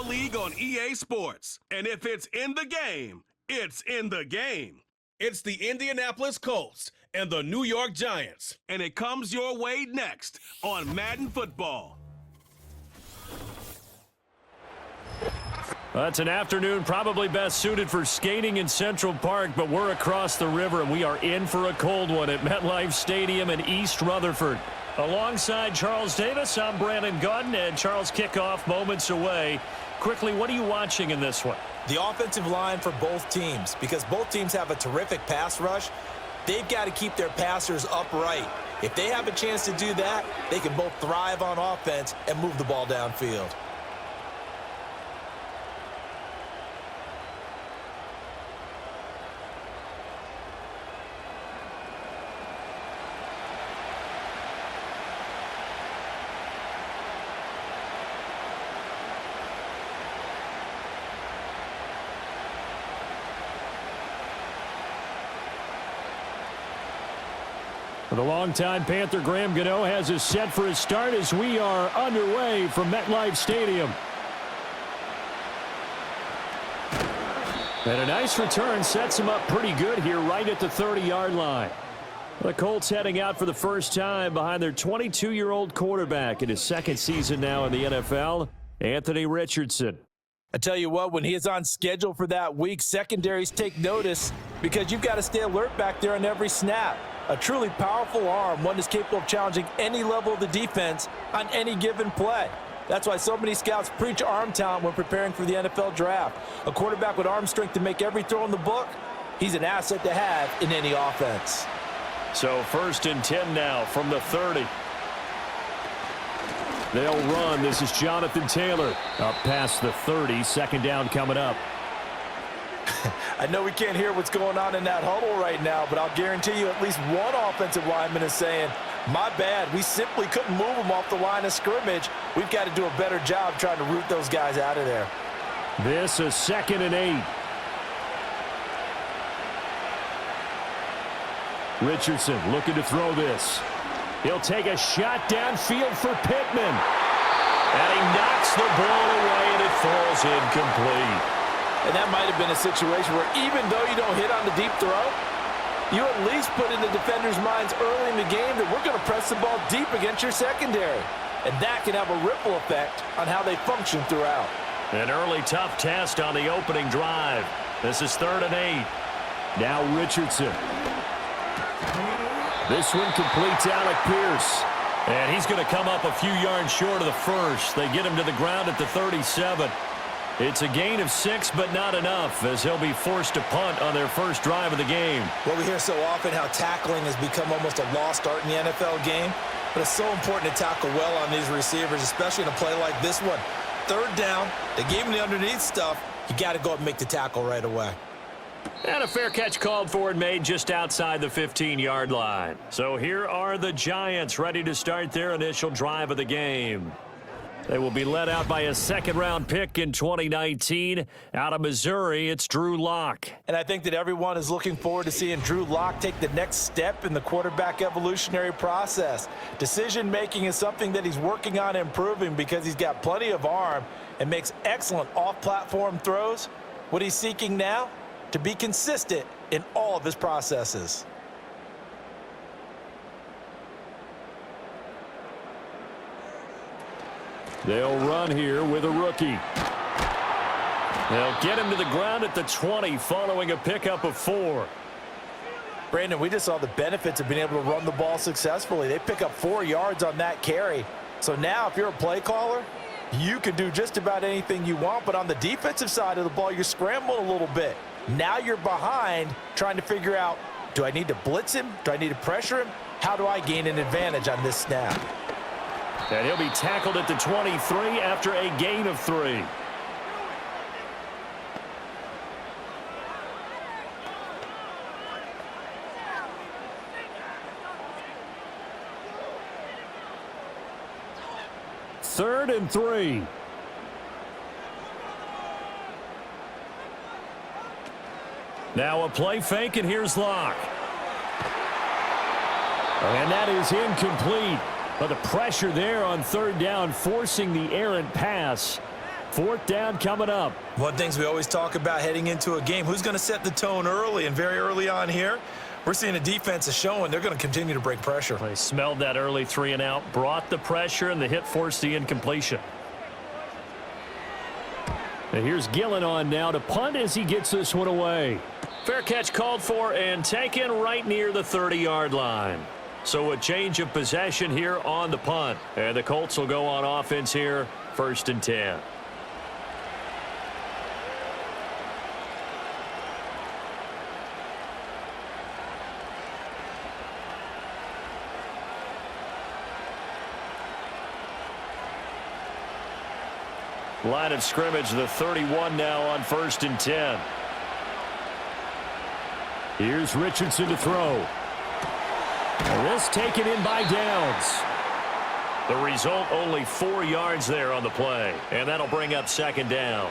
football league on EA Sports. And if it's in the game, it's in the game. It's the Indianapolis Colts and the New York Giants. And it comes your way next on Madden Football. Well, it's an afternoon probably best suited for skating in Central Park, but we're across the river and we are in for a cold one at MetLife Stadium in East Rutherford. Alongside Charles Davis, I'm Brandon Gauden, and Charles, kickoff moments away. Quickly, what are you watching in this one? The offensive line for both teams, because both teams have a terrific pass rush. They've got to keep their passers upright. If they have a chance to do that, they can both thrive on offense and move the ball downfield. The longtime Panther Graham Gano has us set for his start as we are underway from MetLife Stadium. And a nice return sets him up pretty good here right at the 30-yard line. The Colts heading out for the first time behind their 22-year-old quarterback in his second season now in the NFL, Anthony Richardson. I tell you what, when he is on schedule for that week, secondaries take notice because you've got to stay alert back there on every snap. A truly powerful arm, one that's capable of challenging any level of the defense on any given play. That's why so many scouts preach arm talent when preparing for the NFL draft. A quarterback with arm strength to make every throw in the book, he's an asset to have in any offense. So 1st and 10 now from the 30. They'll run. This is Jonathan Taylor up past the 30. Second down coming up. I know we can't hear what's going on in that huddle right now, but I'll guarantee you at least one offensive lineman is saying, my bad, we simply couldn't move them off the line of scrimmage. We've got to do a better job trying to root those guys out of there. This is 2nd and 8. Richardson looking to throw this. He'll take a shot downfield for Pittman. And he knocks the ball away, and it falls incomplete. And that might have been a situation where even though you don't hit on the deep throw, you at least put in the defenders' minds early in the game that we're going to press the ball deep against your secondary. And that can have a ripple effect on how they function throughout. An early tough test on the opening drive. This is 3rd and 8. Now Richardson. This one completes Alec Pierce. And he's going to come up a few yards short of the first. They get him to the ground at the 37. It's a gain of 6, but not enough, as he'll be forced to punt on their first drive of the game. Well, we hear so often how tackling has become almost a lost art in the NFL game, but it's so important to tackle well on these receivers, especially in a play like this one. 3rd down, they gave him the underneath stuff. You got to go up and make the tackle right away. And a fair catch called for and made just outside the 15-yard line. So here are the Giants ready to start their initial drive of the game. They will be led out by a second-round pick in 2019. Out of Missouri, it's Drew Lock. And I think that everyone is looking forward to seeing Drew Lock take the next step in the quarterback evolutionary process. Decision-making is something that he's working on improving because he's got plenty of arm and makes excellent off-platform throws. What he's seeking now? To be consistent in all of his processes. They'll run here with a rookie. They'll get him to the ground at the 20 following a pickup of 4. Brandon, we just saw the benefits of being able to run the ball successfully. They pick up 4 yards on that carry. So now if you're a play caller, you can do just about anything you want. But on the defensive side of the ball, you're scrambling a little bit. Now you're behind trying to figure out, do I need to blitz him? Do I need to pressure him? How do I gain an advantage on this snap? And he'll be tackled at the 23 after a gain of 3. Third and 3. Now a play fake, and here's Locke. And that is incomplete. But the pressure there on 3rd down, forcing the errant pass. 4th down coming up. One of the things we always talk about heading into a game, who's going to set the tone early, and very early on here, we're seeing a defense is showing they're going to continue to break pressure. They smelled that early 3 and out, brought the pressure, and the hit forced the incompletion. And here's Gillen on now to punt as he gets this one away. Fair catch called for and taken right near the 30-yard line. So a change of possession here on the punt. And the Colts will go on offense here, 1st and 10. Line of scrimmage, the 31 now on 1st and 10. Here's Richardson to throw. And this taken in by Downs. The result, only 4 yards there on the play. And that'll bring up 2nd down.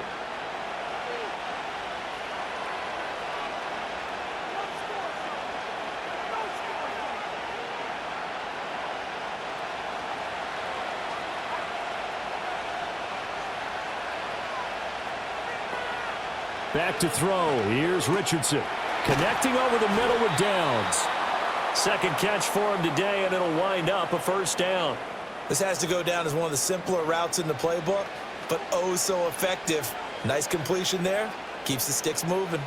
Back to throw. Here's Richardson. Connecting over the middle with Downs. 2nd catch for him today, and it'll wind up a 1st down. This has to go down as one of the simpler routes in the playbook, but oh so effective. Nice completion there. Keeps the sticks moving.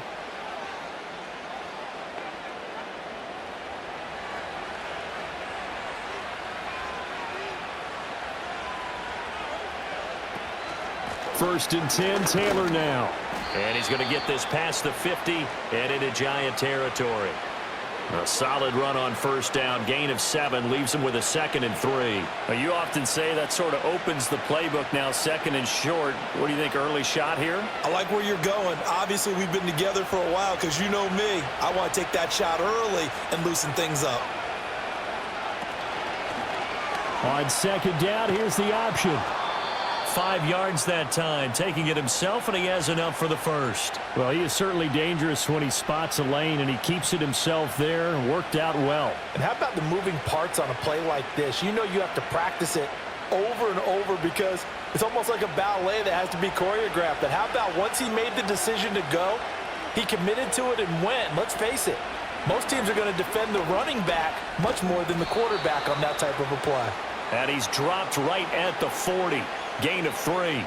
First and 10, Taylor now. And he's going to get this past the 50 and into Giant territory. A solid run on 1st down. Gain of 7 leaves him with a 2nd and 3. Now, you often say that sort of opens the playbook now, 2nd and short. What do you think, early shot here? I like where you're going. Obviously, we've been together for a while because you know me. I want to take that shot early and loosen things up. On 2nd down, here's the option. 5 yards that time, taking it himself, and he has enough for the 1st. Well, he is certainly dangerous when he spots a lane, and he keeps it himself there. Worked out well. And how about the moving parts on a play like this? You know you have to practice it over and over because it's almost like a ballet that has to be choreographed. But how about once he made the decision to go, he committed to it and went. Let's face it, most teams are going to defend the running back much more than the quarterback on that type of a play. And he's dropped right at the 40. Gain of 3.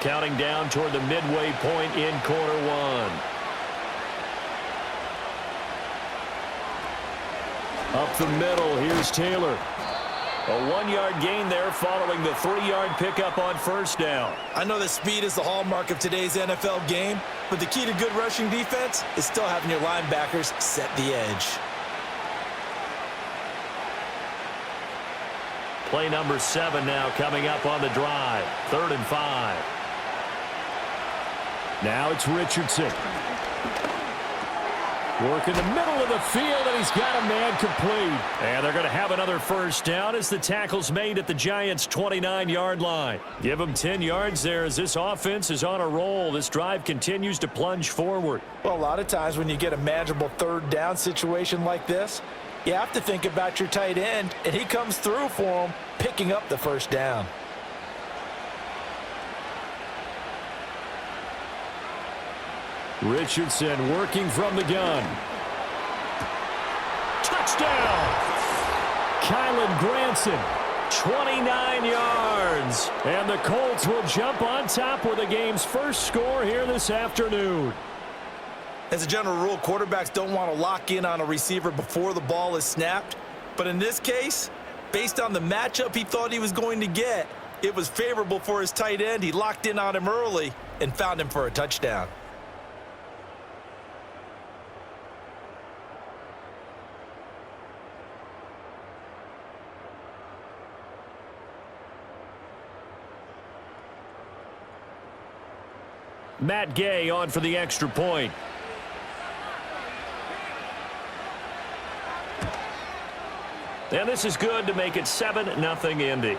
Counting down toward the midway point in quarter 1. Up the middle, here's Taylor. A 1-yard gain there following the 3-yard pickup on 1st down. I know that speed is the hallmark of today's NFL game, but the key to good rushing defense is still having your linebackers set the edge. Play number 7 now coming up on the drive. 3rd and 5. Now it's Richardson. Work in the middle of the field, and he's got a man complete. And they're going to have another 1st down as the tackle's made at the Giants' 29-yard line. Give them 10 yards there as this offense is on a roll. This drive continues to plunge forward. Well, a lot of times when you get a manageable 3rd down situation like this, you have to think about your tight end, and he comes through for him, picking up the 1st down. Richardson working from the gun. Touchdown! Kylan Granson, 29 yards. And the Colts will jump on top with the game's 1st score here this afternoon. As a general rule, quarterbacks don't want to lock in on a receiver before the ball is snapped. But in this case, based on the matchup he thought he was going to get, it was favorable for his tight end. He locked in on him early and found him for a touchdown. Matt Gay on for the extra point. And this is good to make it 7-0 Indy.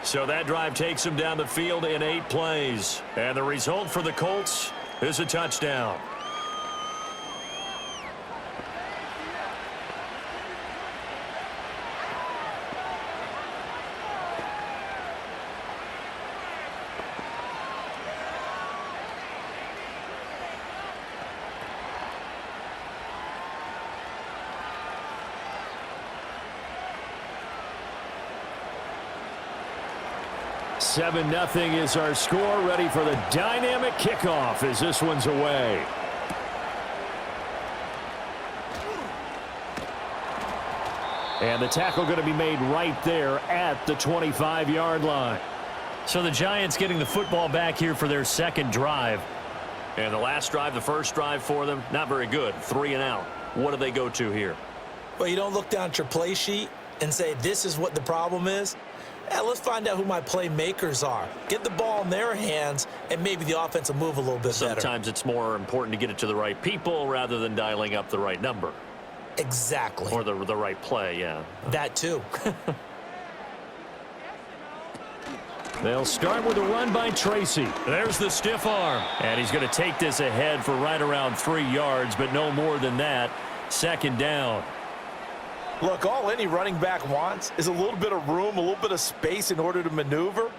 So that drive takes them down the field in 8 plays. And the result for the Colts is a touchdown. 7-0 is our score. Ready for the dynamic kickoff as this one's away. And the tackle going to be made right there at the 25-yard line. So the Giants getting the football back here for their second drive. And the last drive, the first drive for them, not very good. 3 and out. What do they go to here? Well, you don't look down at your play sheet and say, this is what the problem is. Let's find out who my playmakers are. Get the ball in their hands, and maybe the offense will move a little bit better. Sometimes it's more important to get it to the right people rather than dialing up the right number. Exactly. Or the right play, yeah. That too. They'll start with a run by Tracy. There's the stiff arm. And he's going to take this ahead for right around 3 yards, but no more than that. Second down. Look, all any running back wants is a little bit of room, a little bit of space in order to maneuver.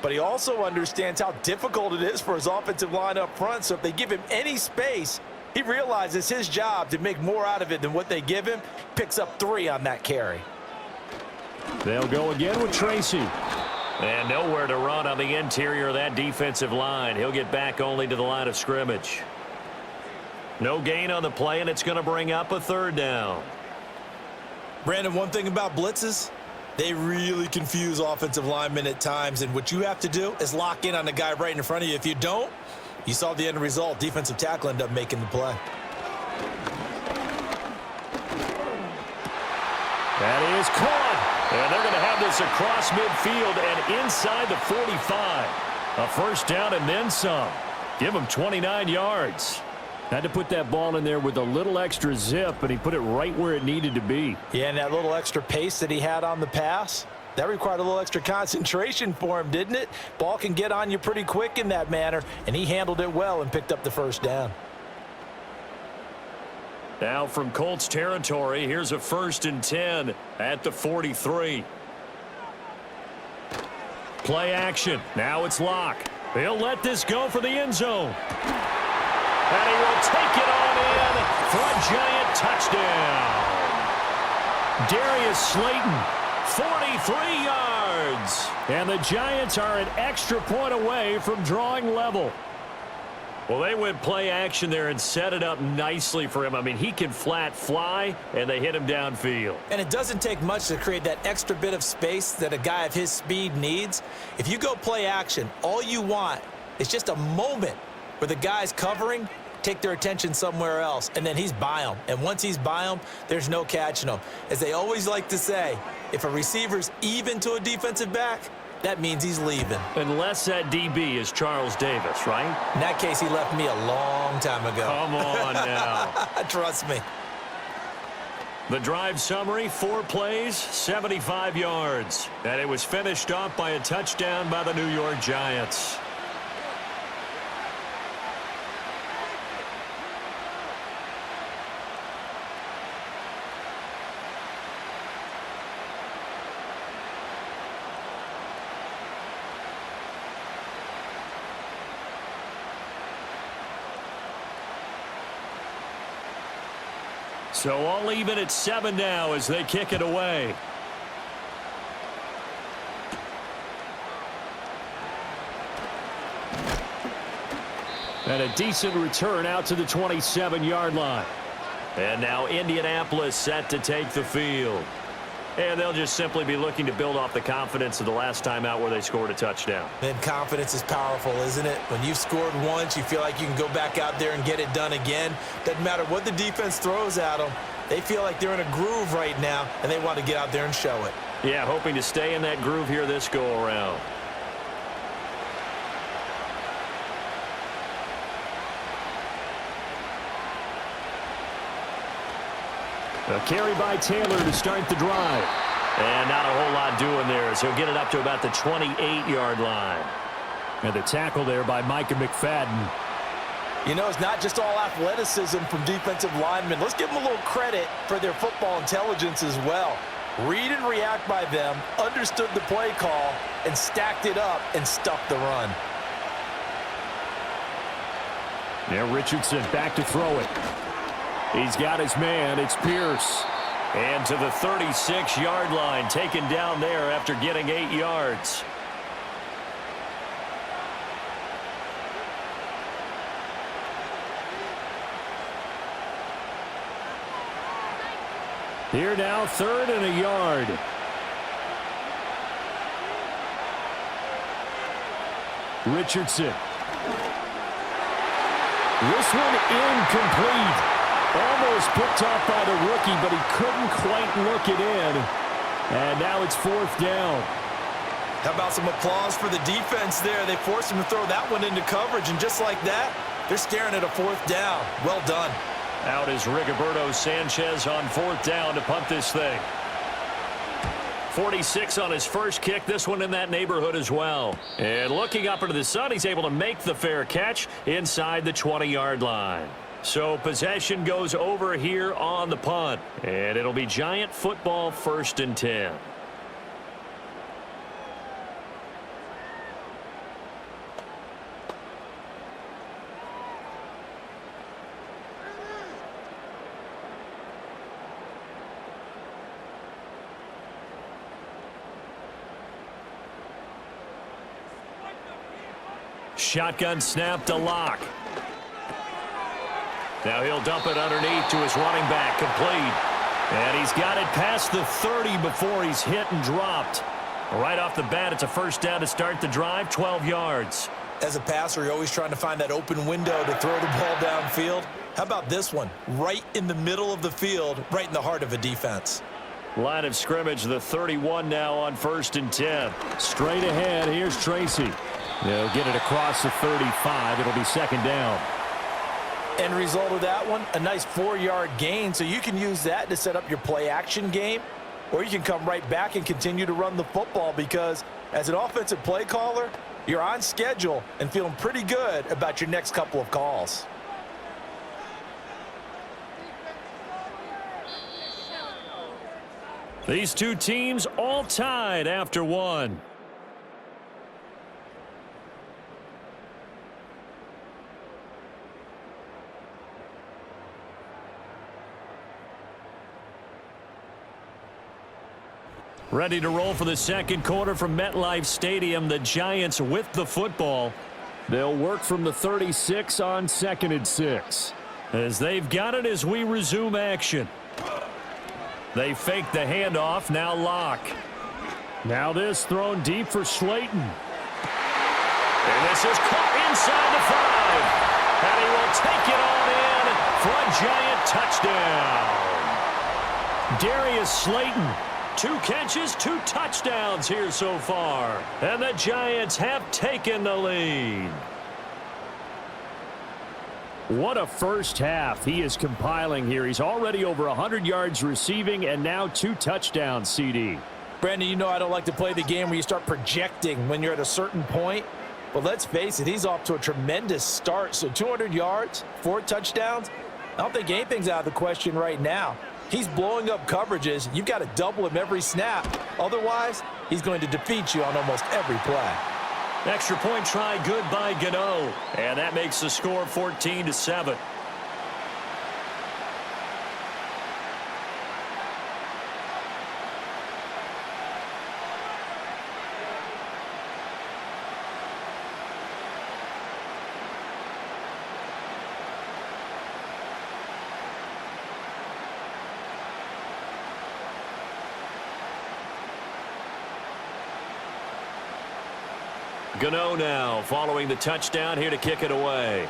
But he also understands how difficult it is for his offensive line up front. So if they give him any space, he realizes his job to make more out of it than what they give him. Picks up 3 on that carry. They'll go again with Tracy. And nowhere to run on the interior of that defensive line. He'll get back only to the line of scrimmage. No gain on the play, and it's going to bring up a third down. Brandon, one thing about blitzes, they really confuse offensive linemen at times. And what you have to do is lock in on the guy right in front of you. If you don't, you saw the end result. Defensive tackle ended up making the play. That is caught. And they're going to have this across midfield and inside the 45. A first down and then some. Give him 29 yards. Had to put that ball in there with a little extra zip, but he put it right where it needed to be. Yeah, and that little extra pace that he had on the pass, that required a little extra concentration for him, didn't it? Ball can get on you pretty quick in that manner, and he handled it well and picked up the first down. Now from Colts territory, here's a 1st and 10 at the 43. Play action. Now it's Locke. He'll let this go for the end zone. And he will take it on in for a giant touchdown. Darius Slayton, 43 yards. And the Giants are an extra point away from drawing level. Well, they went play action there and set it up nicely for him. I mean, he can flat fly, and they hit him downfield. And it doesn't take much to create that extra bit of space that a guy of his speed needs. If you go play action, all you want is just a moment where the guy's covering, take their attention somewhere else, and then he's by him. And once he's by him, there's no catching him. As they always like to say, if a receiver's even to a defensive back, that means he's leaving. Unless that DB is Charles Davis, right? In that case, he left me a long time ago. Come on now. Trust me. The drive summary, 4 plays, 75 yards. And it was finished off by a touchdown by the New York Giants. So all even at 7 now as they kick it away. And a decent return out to the 27-yard line. And now Indianapolis set to take the field. And they'll just simply be looking to build off the confidence of the last time out where they scored a touchdown. Man, confidence is powerful, isn't it? When you've scored once, you feel like you can go back out there and get it done again. Doesn't matter what the defense throws at them. They feel like they're in a groove right now, and they want to get out there and show it. Yeah, hoping to stay in that groove here this go-around. A carry by Taylor to start the drive. And not a whole lot doing there as he'll get it up to about the 28-yard line. And the tackle there by Micah McFadden. You know, it's not just all athleticism from defensive linemen. Let's give them a little credit for their football intelligence as well. Read and react by them, understood the play call, and stacked it up and stuffed the run. Now Richardson back to throw it. He's got his man. It's Pierce. And to the 36-yard line, taken down there after getting 8 yards. Here now, 3rd and a yard. Richardson. This one incomplete. Almost picked off by the rookie, but he couldn't quite look it in. And now it's 4th down. How about some applause for the defense there? They forced him to throw that one into coverage, and just like that, they're staring at a 4th down. Well done. Out is Rigoberto Sanchez on 4th down to punt this thing. 46 on his first kick, this one in that neighborhood as well. And looking up into the sun, he's able to make the fair catch inside the 20-yard line. So possession goes over here on the punt. And it'll be Giant football, 1st and 10. Shotgun snap to Locke. Now he'll dump it underneath to his running back, complete. And he's got it past the 30 before he's hit and dropped. Right off the bat, it's a 1st down to start the drive, 12 yards. As a passer, you're always trying to find that open window to throw the ball downfield. How about this one? Right in the middle of the field, right in the heart of a defense. Line of scrimmage, the 31 now on 1st and 10. Straight ahead, here's Tracy. They'll get it across the 35. It'll be 2nd down. End result of that one, a nice 4-yard gain, so you can use that to set up your play-action game, or you can come right back and continue to run the football because as an offensive play caller, you're on schedule and feeling pretty good about your next couple of calls. These two teams all tied after one. Ready to roll for the 2nd quarter from MetLife Stadium. The Giants with the football. They'll work from the 36 on 2nd and 6. As they've got it as we resume action. They fake the handoff. Now Locke. Now this thrown deep for Slayton. And this is caught inside the 5. And he will take it on in for a Giant touchdown. Darius Slayton. 2 catches, 2 touchdowns here so far. And the Giants have taken the lead. What a first half he is compiling here. He's already over 100 yards receiving and now 2 touchdowns, CD. Brandon, you know I don't like to play the game where you start projecting when you're at a certain point. But let's face it, he's off to a tremendous start. So 200 yards, 4 touchdowns. I don't think anything's out of the question right now. He's blowing up coverages. You've got to double him every snap. Otherwise, he's going to defeat you on almost every play. Extra point try good by Gano. And that makes the score 14-7. Gano now following the touchdown here to kick it away.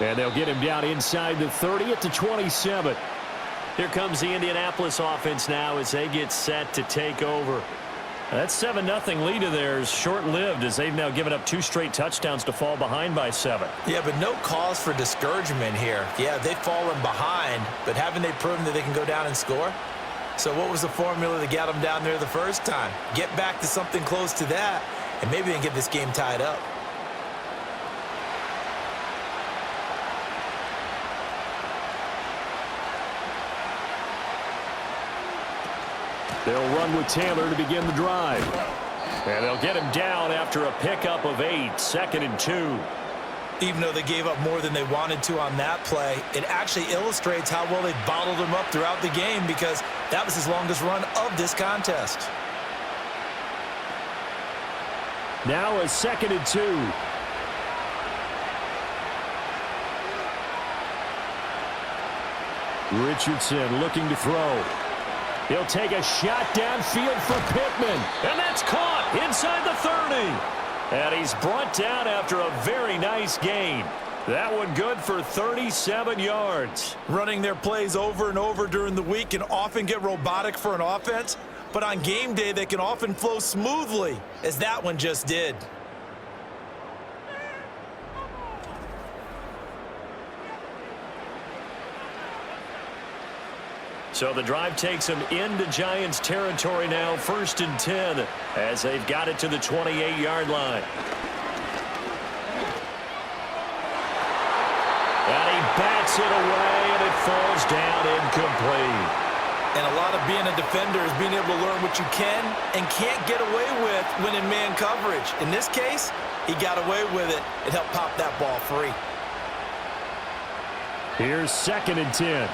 And they'll get him down inside the 30 at the 27. Here comes the Indianapolis offense now as they get set to take over. That 7-0 lead of theirs short-lived as they've now given up 2 straight touchdowns to fall behind by 7. Yeah, but no cause for discouragement here. Yeah, they've fallen behind, but haven't they proven that they can go down and score? So what was the formula that got them down there the first time? Get back to something close to that, and maybe they can get this game tied up. They'll run with Taylor to begin the drive. And they'll get him down after a pickup of 8, 2nd and 2. Even though they gave up more than they wanted to on that play, it actually illustrates how well they bottled him up throughout the game because that was his longest run of this contest. Now a 2nd and 2. Richardson looking to throw. He'll take a shot downfield for Pittman. And that's caught inside the 30. And he's brought down after a very nice gain. That one good for 37 yards. Running their plays over and over during the week can often get robotic for an offense, but on game day they can often flow smoothly, as that one just did. So the drive takes them into Giants territory now, 1st and 10, as they've got it to the 28-yard line. And he bats it away, and it falls down incomplete. And a lot of being a defender is being able to learn what you can and can't get away with when in man coverage. In this case, he got away with it and helped pop that ball free. Here's 2nd and 10.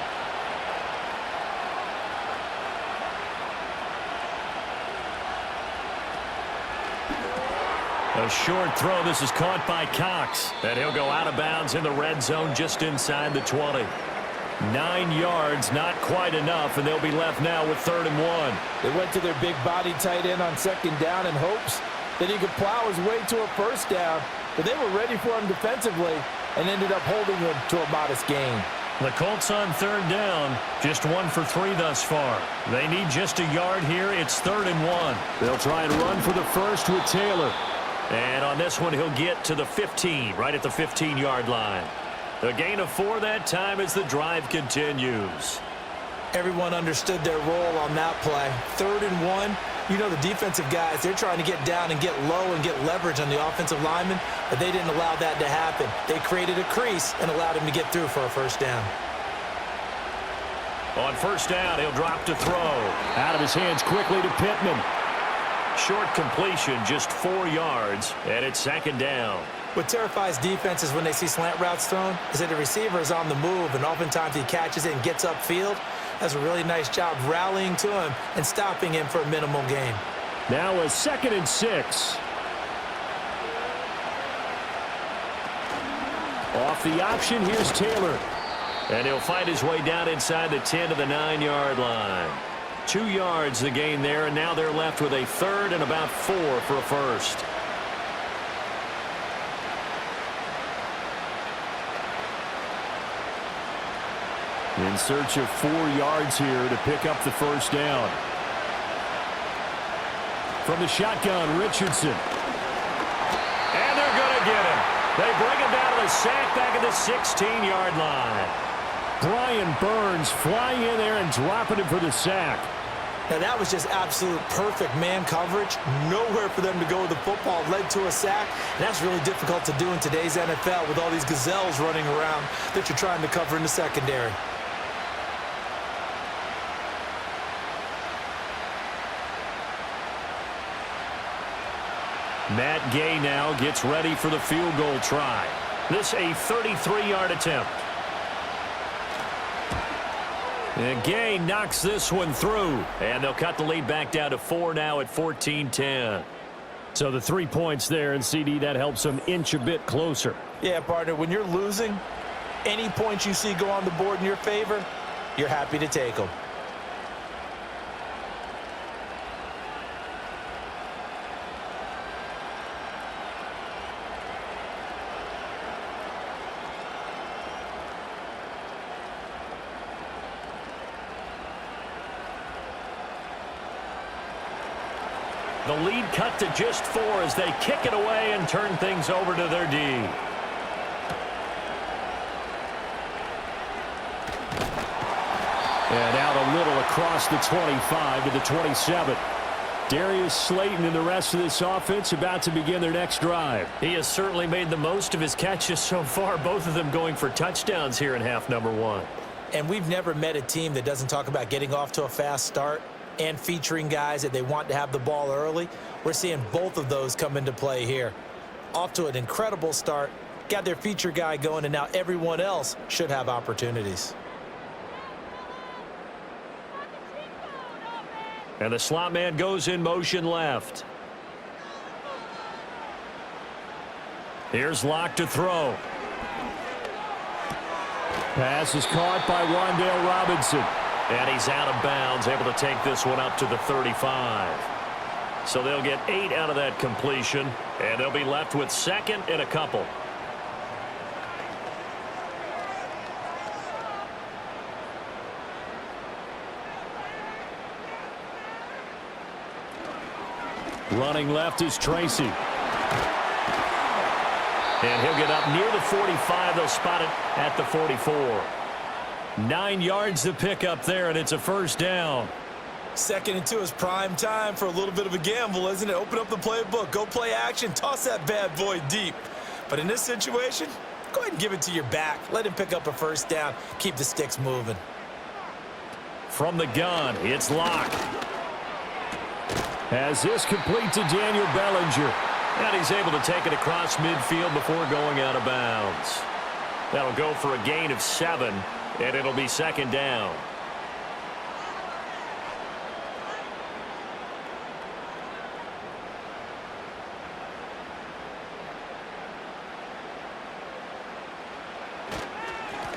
A short throw. This is caught by Cox. And he'll go out of bounds in the red zone just inside the 20. 9 yards, not quite enough, and they'll be left now with 3rd and 1. They went to their big body tight end on 2nd down in hopes that he could plow his way to a 1st down, but they were ready for him defensively and ended up holding him to a modest gain. The Colts on 3rd down, just 1 for 3 thus far. They need just a yard here. It's 3rd and 1. They'll try and run for the first with Taylor. And on this one, he'll get to the 15, right at the 15-yard line. A gain of 4 that time as the drive continues. Everyone understood their role on that play. 3rd and 1. You know the defensive guys, they're trying to get down and get low and get leverage on the offensive lineman, but they didn't allow that to happen. They created a crease and allowed him to get through for a 1st down. On 1st down, he'll drop to throw. Out of his hands quickly to Pittman. Short completion, just 4 yards, and it's 2nd down. What terrifies defenses when they see slant routes thrown is that the receiver is on the move, and oftentimes he catches it and gets upfield. Does a really nice job rallying to him and stopping him for a minimal gain. Now a 2nd and 6. Off the option, here's Taylor. And he'll find his way down inside the 10 to the 9-yard line. 2 yards the gain there, and now they're left with a 3rd and about 4 for a 1st. In search of 4 yards here to pick up the 1st down. From the shotgun, Richardson. And they're going to get him. They bring him down to the sack back at the 16-yard line. Brian Burns flying in there and dropping him for the sack. Now that was just absolute perfect man coverage. Nowhere for them to go with the football. Led to a sack. And that's really difficult to do in today's NFL with all these gazelles running around that you're trying to cover in the secondary. Matt Gay now gets ready for the field goal try. This a 33-yard attempt. And Gay knocks this one through. And they'll cut the lead back down to 4 now at 14-10. So the 3 points there, and CD, that helps them inch a bit closer. Yeah, partner, when you're losing, any points you see go on the board in your favor, you're happy to take them. The lead cut to just 4 as they kick it away and turn things over to their D. And out a little across the 25 to the 27. Darius Slayton and the rest of this offense about to begin their next drive. He has certainly made the most of his catches so far, both of them going for touchdowns here in half number 1. And we've never met a team that doesn't talk about getting off to a fast start and featuring guys that they want to have the ball early. We're seeing both of those come into play here. Off to an incredible start, got their feature guy going, and now everyone else should have opportunities. And the slot man goes in motion left. Here's Locke to throw. Pass is caught by Wan'Dale Robinson. And he's out of bounds, able to take this one up to the 35. So they'll get 8 out of that completion, and they'll be left with second and a couple. Running left is Tracy. And he'll get up near the 45. They'll spot it at the 44. 9 yards to pick up there, and it's a first down. Second and 2 is prime time for a little bit of a gamble, isn't it? Open up the playbook, go play action, toss that bad boy deep. But in this situation, go ahead and give it to your back. Let him pick up a first down. Keep the sticks moving. From the gun, it's Locke. Has this complete to Daniel Bellinger. And he's able to take it across midfield before going out of bounds. That'll go for a gain of 7, and it'll be second down.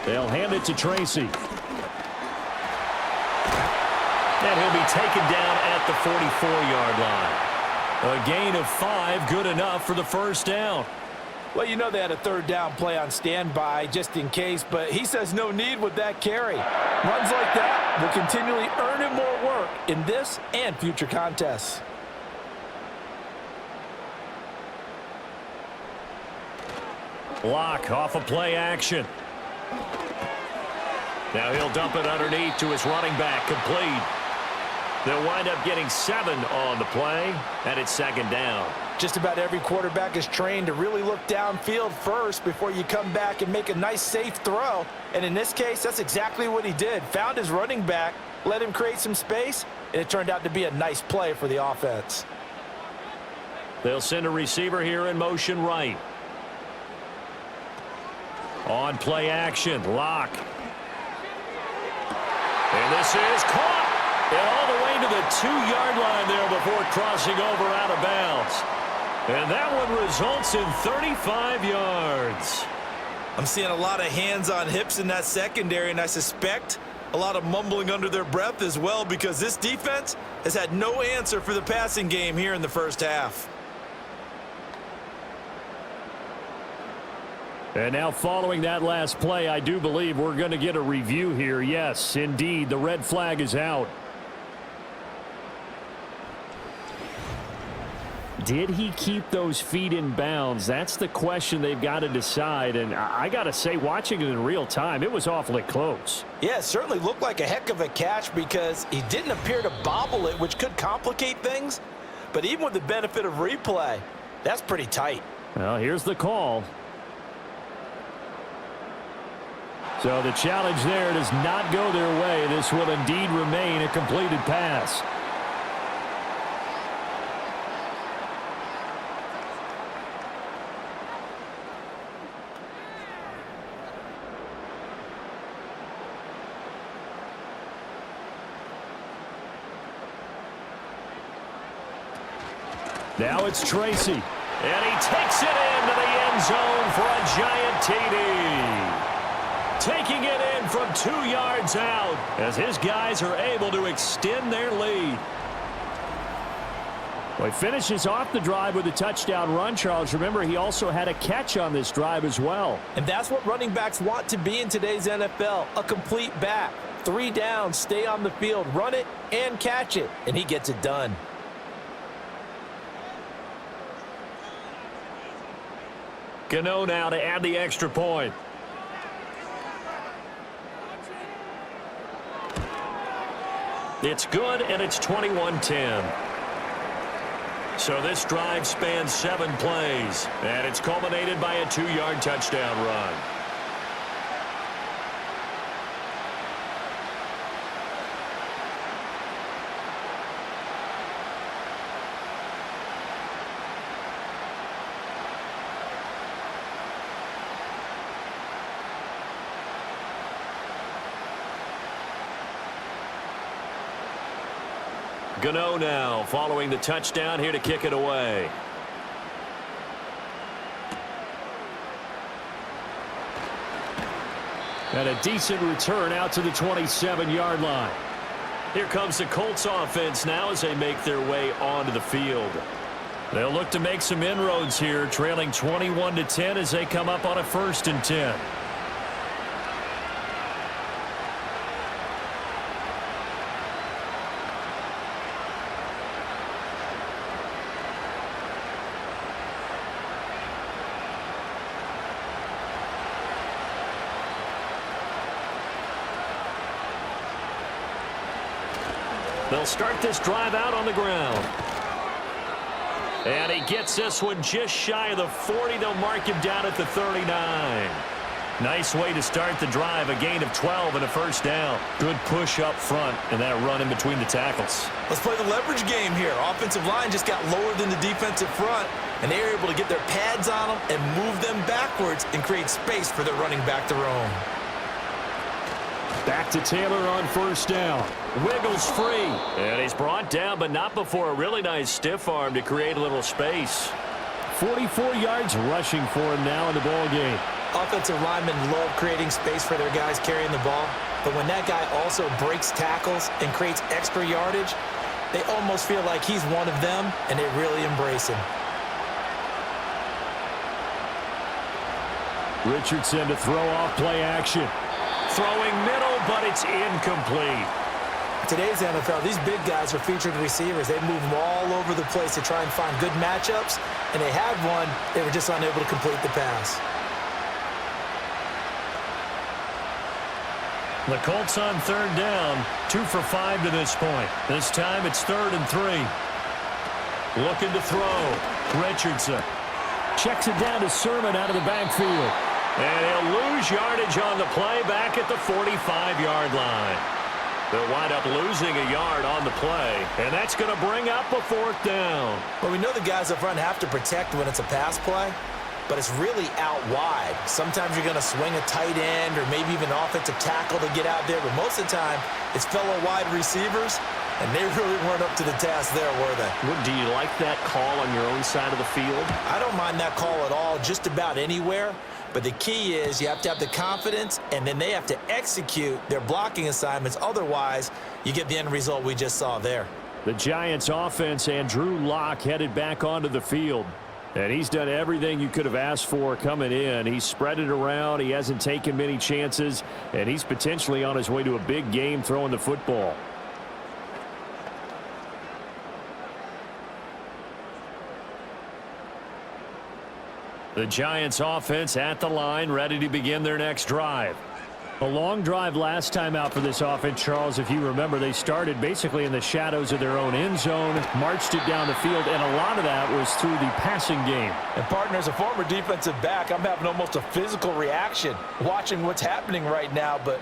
They'll hand it to Tracy. And he'll be taken down at the 44-yard line. A gain of 5, good enough for the first down. Well, you know they had a third down play on standby just in case, but he says no need with that carry. Runs like that will continually earn him more work in this and future contests. Locke off of play action. Now he'll dump it underneath to his running back, complete. They'll wind up getting 7 on the play, and it's second down. Just about every quarterback is trained to really look downfield first before you come back and make a nice, safe throw. And in this case, that's exactly what he did. Found his running back, let him create some space, and it turned out to be a nice play for the offense. They'll send a receiver here in motion right. On play action, Locke. And this is caught. And all the way to the 2-yard line there before crossing over out of bounds. And that one results in 35 yards. I'm seeing a lot of hands on hips in that secondary, and I suspect a lot of mumbling under their breath as well, because this defense has had no answer for the passing game here in the first half. And now following that last play, I do believe we're going to get a review here. Yes, indeed, the red flag is out. Did he keep those feet in bounds? That's the question they've got to decide. And I got to say, watching it in real time, it was awfully close. Yeah, it certainly looked like a heck of a catch because he didn't appear to bobble it, which could complicate things. But even with the benefit of replay, that's pretty tight. Well, here's the call. So the challenge there does not go their way. This will indeed remain a completed pass. Now it's Tracy. And he takes it into the end zone for a giant TD. Taking it in from 2 yards out as his guys are able to extend their lead. Well, he finishes off the drive with a touchdown run, Charles. Remember, he also had a catch on this drive as well. And that's what running backs want to be in today's NFL, a complete back. 3 downs, stay on the field, run it, and catch it. And he gets it done. Gano now to add the extra point. It's good, and it's 21-10. So this drive spans 7 plays, and it's culminated by a 2-yard touchdown run. Gano now following the touchdown here to kick it away. And a decent return out to the 27-yard line. Here comes the Colts offense now as they make their way onto the field. They'll look to make some inroads here, trailing 21-10 as they come up on a 1st and 10. They'll start this drive out on the ground. And he gets this one just shy of the 40. They'll mark him down at the 39. Nice way to start the drive. A gain of 12 and a 1st down. Good push up front and that run in between the tackles. Let's play the leverage game here. Offensive line just got lower than the defensive front, and they were able to get their pads on them and move them backwards and create space for their running back to roam. Back to Taylor on 1st down. Wiggles free. And he's brought down, but not before a really nice stiff arm to create a little space. 44 yards rushing for him now in the ball game. Offensive linemen love creating space for their guys carrying the ball, but when that guy also breaks tackles and creates extra yardage, they almost feel like he's one of them, and they really embrace him. Richardson to throw off play action. Throwing middle, but it's incomplete. Today's NFL, these big guys are featured receivers. They move them all over the place to try and find good matchups, and they had one. They were just unable to complete the pass. The Colts on 3rd down, 2 for 5 to this point. This time it's 3rd and 3. Looking to throw. Richardson checks it down to Sermon out of the backfield. And he'll lose yardage on the play back at the 45-yard line. They'll wind up losing a yard on the play, and that's going to bring up a 4th down. Well, we know the guys up front have to protect when it's a pass play, but it's really out wide. Sometimes you're going to swing a tight end or maybe even an offensive tackle to get out there, but most of the time it's fellow wide receivers, and they really weren't up to the task there, were they? Do you like that call on your own side of the field? I don't mind that call at all, just about anywhere. But the key is you have to have the confidence, and then they have to execute their blocking assignments. Otherwise, you get the end result we just saw there. The Giants offense and Drew Lock headed back onto the field. And he's done everything you could have asked for coming in. He's spread it around. He hasn't taken many chances. And he's potentially on his way to a big game throwing the football. The Giants offense at the line, ready to begin their next drive. A long drive last time out for this offense, Charles. If you remember, they started basically in the shadows of their own end zone, marched it down the field, and a lot of that was through the passing game. And partner, as a former defensive back, I'm having almost a physical reaction watching what's happening right now. But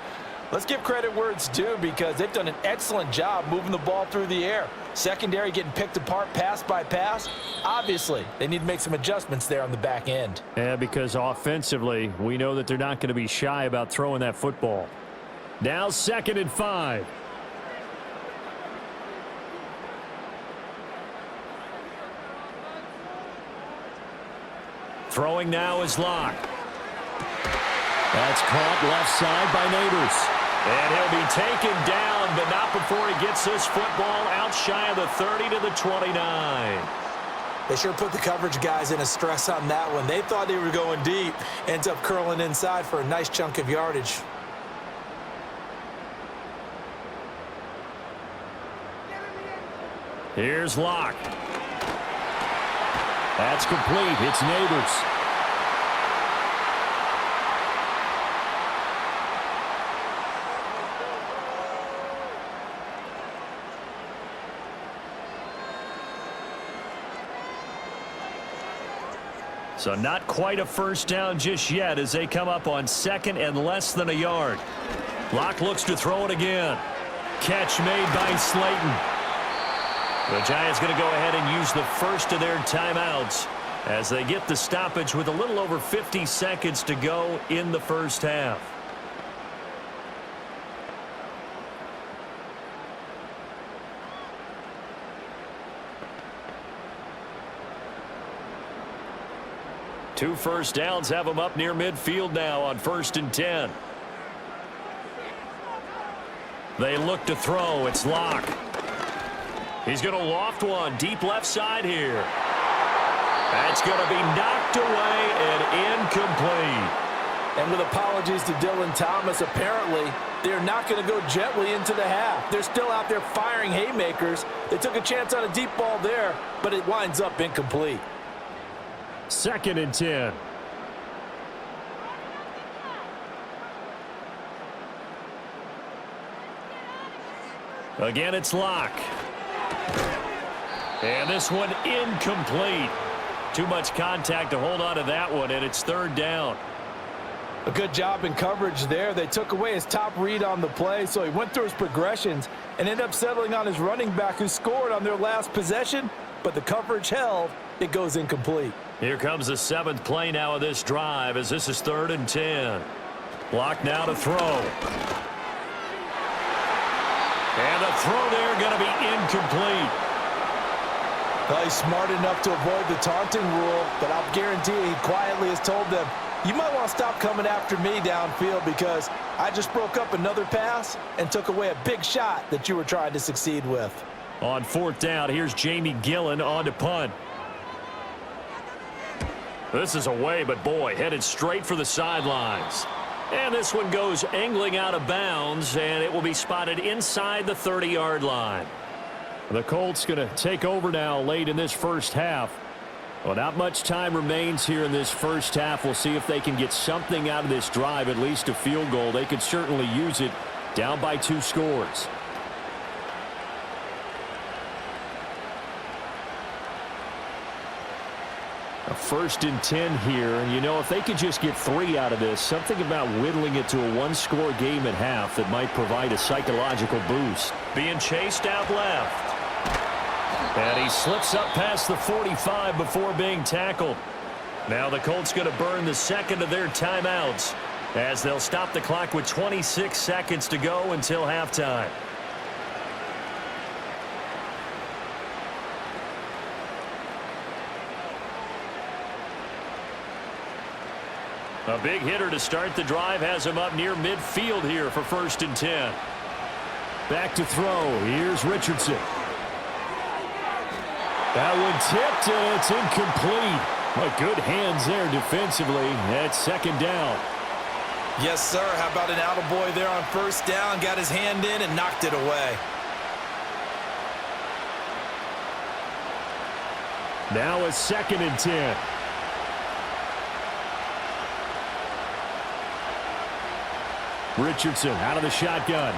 let's give credit where it's due, because they've done an excellent job moving the ball through the air. Secondary getting picked apart pass by pass. Obviously, they need to make some adjustments there on the back end. Yeah, because offensively, we know that they're not going to be shy about throwing that football. Now 2nd and 5. Throwing now is Lock. That's caught left side by Neighbors. And he'll be taken down, but not before he gets this football out shy of the 30 to the 29. They sure put the coverage guys in a stress on that one. They thought they were going deep. Ends up curling inside for a nice chunk of yardage. Here's Lock. That's complete. It's Neighbors. So not quite a 1st down just yet as they come up on 2nd and less than a yard. Lock looks to throw it again. Catch made by Slayton. The Giants going to go ahead and use the first of their timeouts as they get the stoppage with a little over 50 seconds to go in the 1st half. Two 1st downs have them up near midfield now on 1st and 10. They look to throw. It's Locke. He's going to loft one deep left side here. That's going to be knocked away and incomplete. And with apologies to Dylan Thomas, apparently they're not going to go gently into the half. They're still out there firing haymakers. They took a chance on a deep ball there, but it winds up incomplete. 2nd and 10. Again, it's Locke. And this one incomplete. Too much contact to hold on to that one, and it's 3rd down. A good job in coverage there. They took away his top read on the play, so he went through his progressions and ended up settling on his running back who scored on their last possession, but the coverage held. It goes incomplete. Here comes the 7th play now of this drive as this is 3rd and 10. Locke now to throw. And the throw there going to be incomplete. Well, he's smart enough to avoid the taunting rule, but I'll guarantee he quietly has told them, you might want to stop coming after me downfield because I just broke up another pass and took away a big shot that you were trying to succeed with. On 4th down, here's Jamie Gillen on to punt. This is away, but boy, headed straight for the sidelines. And this one goes angling out of bounds, and it will be spotted inside the 30-yard line. The Colts going to take over now late in this first half. Well, not much time remains here in this first half. We'll see if they can get something out of this drive, at least a field goal. They could certainly use it down by 2 scores. A 1st and 10 here, and you know, if they could just get 3 out of this, something about whittling it to a 1-score game at half that might provide a psychological boost. Being chased out left. And he slips up past the 45 before being tackled. Now the Colts going to burn the 2nd of their timeouts as they'll stop the clock with 26 seconds to go until halftime. A big hitter to start the drive has him up near midfield here for 1st and 10. Back to throw. Here's Richardson. That one tipped, and it's incomplete. But good hands there defensively. That's 2nd down. Yes, sir. How about an attaboy there on 1st down? Got his hand in and knocked it away. Now it's 2nd and 10. Richardson out of the shotgun.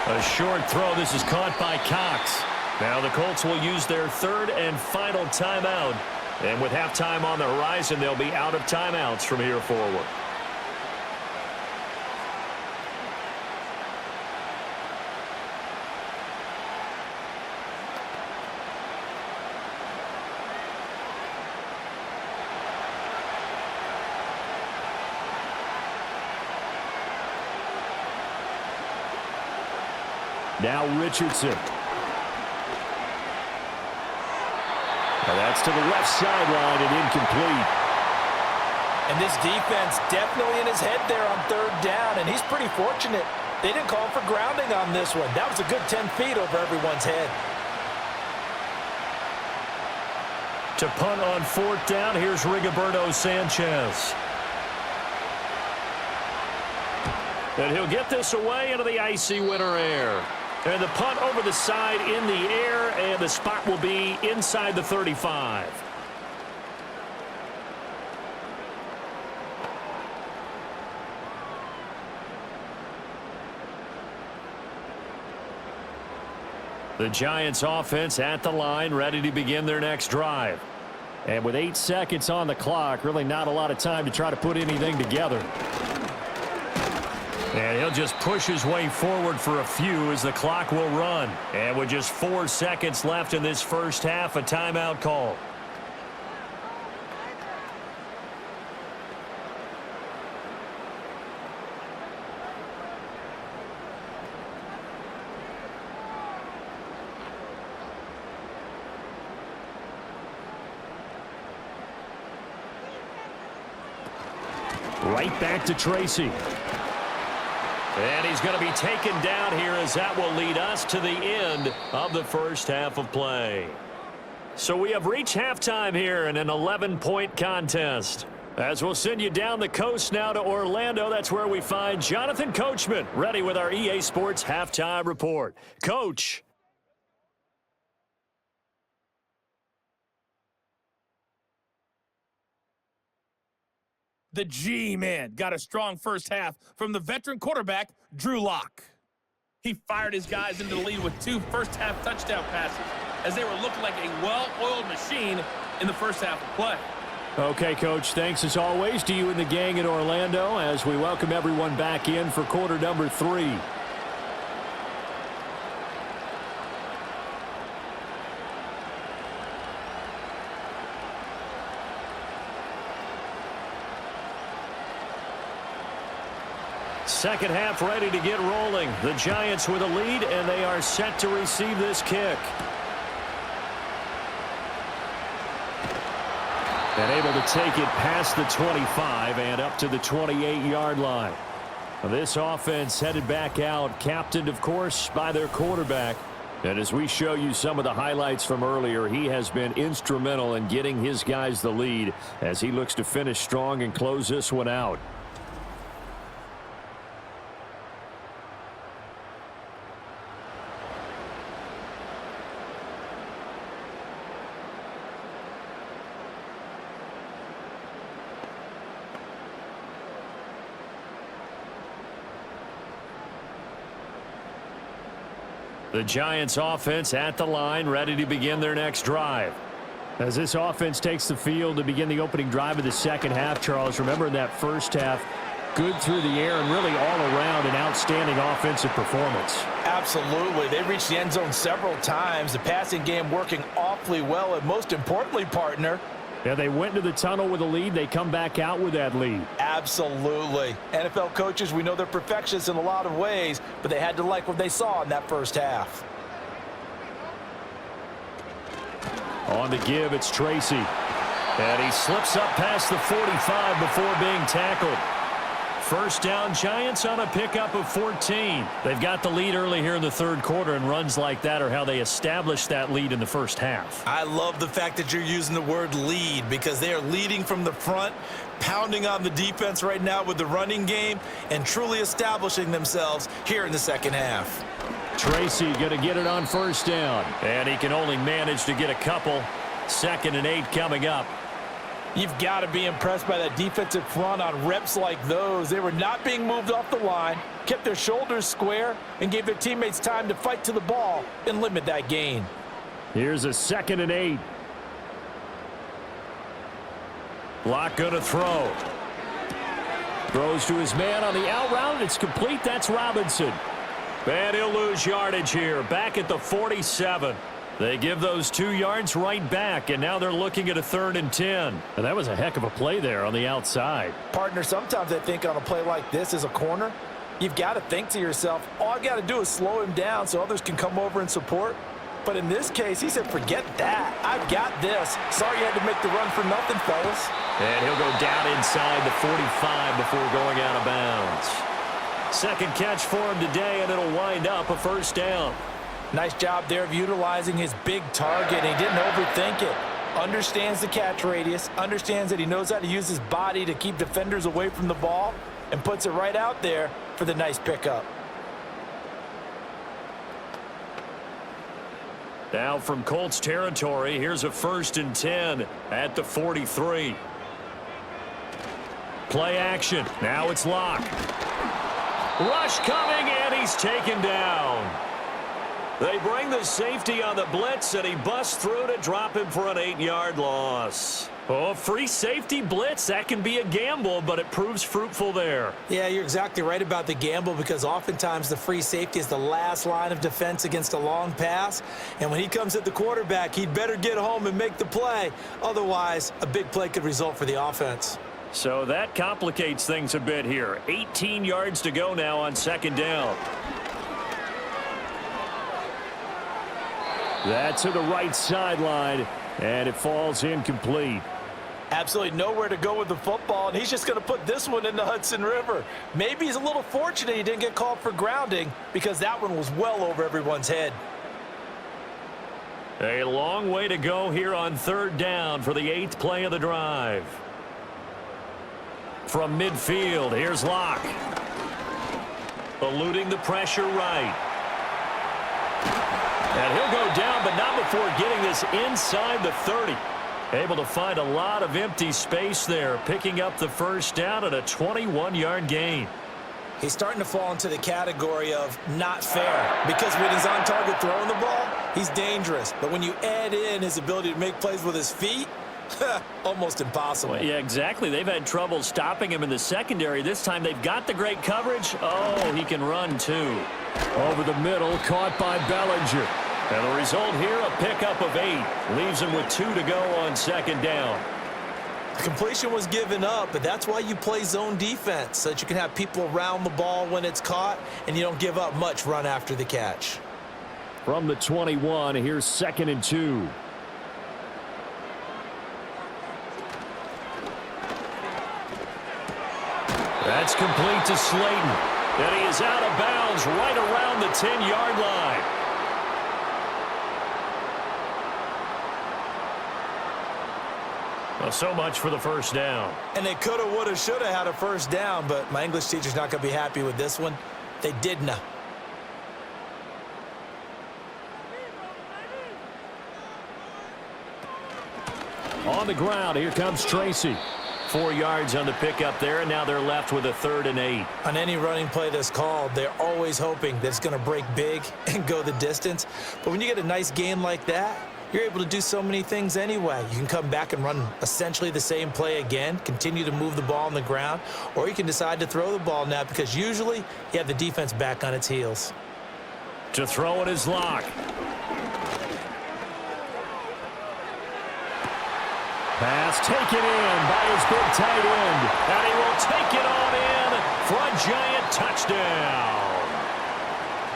A short throw. This is caught by Cox. Now the Colts will use their 3rd and final timeout. And with halftime on the horizon, they'll be out of timeouts from here forward. Now Richardson. And that's to the left sideline and incomplete. And this defense definitely in his head there on 3rd down, and he's pretty fortunate. They didn't call for grounding on this one. That was a good 10 feet over everyone's head. To punt on 4th down, here's Rigoberto Sanchez. And he'll get this away into the icy winter air. And the punt over the side in the air, and the spot will be inside the 35. The Giants offense at the line, ready to begin their next drive. And with 8 seconds on the clock, really not a lot of time to try to put anything together. And he'll just push his way forward for a few as the clock will run. And with just 4 seconds left in this first half, a timeout call. Right back to Tracy. And he's going to be taken down here as that will lead us to the end of the first half of play. So we have reached halftime here in an 11-point contest. As we'll send you down the coast now to Orlando, that's where we find Jonathan Coachman ready with our EA Sports Halftime Report. Coach. The G-Man got a strong first half from the veteran quarterback, Drew Lock. He fired his guys into the lead with 2 first-half touchdown passes as they were looking like a well-oiled machine in the first half of play. Okay, Coach, thanks as always to you and the gang in Orlando as we welcome everyone back in for quarter number 3. Second half ready to get rolling. The Giants with a lead, and they are set to receive this kick. And able to take it past the 25 and up to the 28-yard line. This offense headed back out, captained, of course, by their quarterback. And as we show you some of the highlights from earlier, he has been instrumental in getting his guys the lead as he looks to finish strong and close this one out. The Giants offense at the line, ready to begin their next drive. As this offense takes the field to begin the opening drive of the second half, Charles, remember in that first half, good through the air and really all around an outstanding offensive performance. Absolutely. They reached the end zone several times. The passing game working awfully well, and most importantly, partner, yeah, they went into the tunnel with a lead. They come back out with that lead. Absolutely. NFL coaches, we know they're perfectionists in a lot of ways, but they had to like what they saw in that first half. On the give, it's Tracy. And he slips up past the 45 before being tackled. First down, Giants on a pickup of 14. They've got the lead early here in the third quarter, and runs like that are how they established that lead in the first half. I love the fact that you're using the word lead because they are leading from the front, pounding on the defense right now with the running game, and truly establishing themselves here in the second half. Tracy going to get it on first down, and he can only manage to get a couple. 2nd and 8 coming up. You've got to be impressed by that defensive front on reps like those. They were not being moved off the line, kept their shoulders square, and gave their teammates time to fight to the ball and limit that gain. Here's a 2nd and 8. Lock going to throw. Throws to his man on the out route. It's complete. That's Robinson. And he'll lose yardage here. Back at the 47. They give those 2 yards right back, and now they're looking at a 3rd and 10. And that was a heck of a play there on the outside. Partner, sometimes I think on a play like this as a corner, you've got to think to yourself, all I got to do is slow him down so others can come over and support. But in this case, he said, forget that. I've got this. Sorry you had to make the run for nothing, fellas. And he'll go down inside the 45 before going out of bounds. Second catch for him today, and it'll wind up a first down. Nice job there of utilizing his big target. He didn't overthink it. Understands the catch radius. Understands that he knows how to use his body to keep defenders away from the ball. And puts it right out there for the nice pickup. Now from Colts territory, here's a 1st and 10 at the 43. Play action. Now it's Lock. Rush coming, and he's taken down. They bring the safety on the blitz, and he busts through to drop him for an 8-yard loss. Oh, free safety blitz, that can be a gamble, but it proves fruitful there. Yeah, you're exactly right about the gamble because oftentimes the free safety is the last line of defense against a long pass. And when he comes at the quarterback, he'd better get home and make the play. Otherwise, a big play could result for the offense. So that complicates things a bit here. 18 yards to go now on 2nd down. That's to the right sideline, and it falls incomplete. Absolutely nowhere to go with the football, and he's just going to put this one in the Hudson River. Maybe he's a little fortunate he didn't get called for grounding because that one was well over everyone's head. A long way to go here on 3rd down for the 8th play of the drive. From midfield, here's Locke. Eluding the pressure right. And he'll go down, but not before getting this inside the 30. Able to find a lot of empty space there, picking up the 1st down at a 21-yard gain. He's starting to fall into the category of not fair because when he's on target throwing the ball, he's dangerous. But when you add in his ability to make plays with his feet, almost impossible. Well, yeah, exactly. They've had trouble stopping him in the secondary. This time they've got the great coverage. Oh, he can run too. Over the middle, caught by Bellinger. And the result here, a pickup of 8. Leaves him with 2 to go on 2nd down. The completion was given up, but that's why you play zone defense, so that you can have people around the ball when it's caught, and you don't give up much run after the catch. From the 21, here's 2nd and 2. That's complete to Slayton. And he is out of bounds right around the 10-yard line. Well, so much for the 1st down. And they coulda, woulda, shoulda had a 1st down, but my English teacher's not going to be happy with this one. They didn't. On the ground, here comes Tracy. 4 yards on the pickup there, and now they're left with a 3rd and 8. On any running play that's called, they're always hoping that it's going to break big and go the distance. But when you get a nice game like that, you're able to do so many things anyway. You can come back and run essentially the same play again, continue to move the ball on the ground, or you can decide to throw the ball now because usually you have the defense back on its heels. To throw it is Locke. Pass taken in by his big tight end. And he will take it on in for a giant touchdown.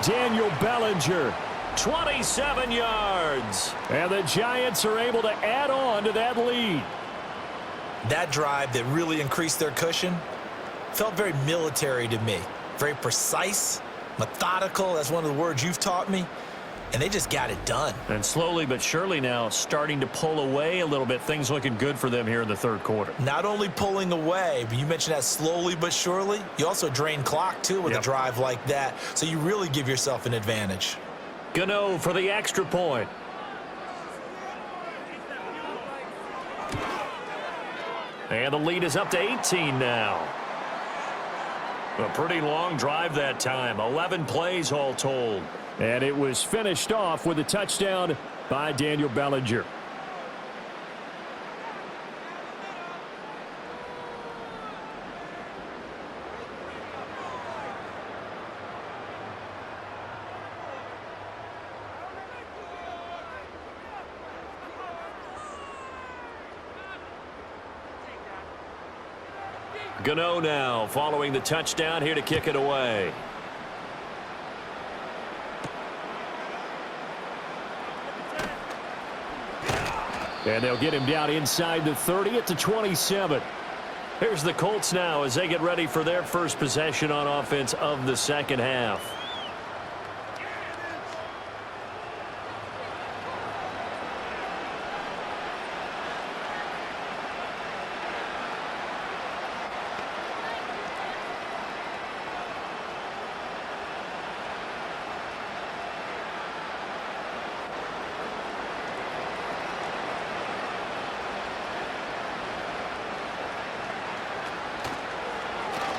Daniel Bellinger. 27 yards. And the Giants are able to add on to that lead. That drive that really increased their cushion felt very military to me. Very precise, methodical. That's one of the words you've taught me. And they just got it done. And slowly but surely now starting to pull away a little bit. Things looking good for them here in the 3rd quarter. Not only pulling away, but you mentioned that slowly but surely. You also drain clock, too, with a drive like that. So you really give yourself an advantage. Gano for the extra point. And the lead is up to 18 now. A pretty long drive that time. 11 plays all told. And it was finished off with a touchdown by Daniel Bellinger. Gano now following the touchdown here to kick it away. And they'll get him down inside the 30 at the 27. Here's the Colts now as they get ready for their first possession on offense of the 2nd half.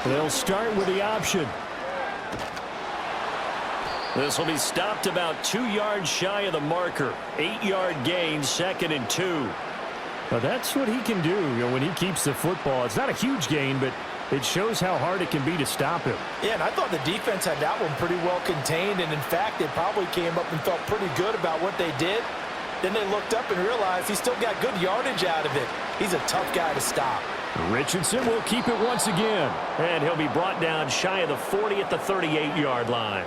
They'll start with the option. This will be stopped about 2 yards shy of the marker. 8-yard gain, 2nd and 2. Well, that's what he can do, when he keeps the football. It's not a huge gain, but it shows how hard it can be to stop him. Yeah, and I thought the defense had that one pretty well contained, and in fact, they probably came up and felt pretty good about what they did. Then they looked up and realized he still got good yardage out of it. He's a tough guy to stop. Richardson will keep it once again. And he'll be brought down shy of the 40 at the 38-yard line.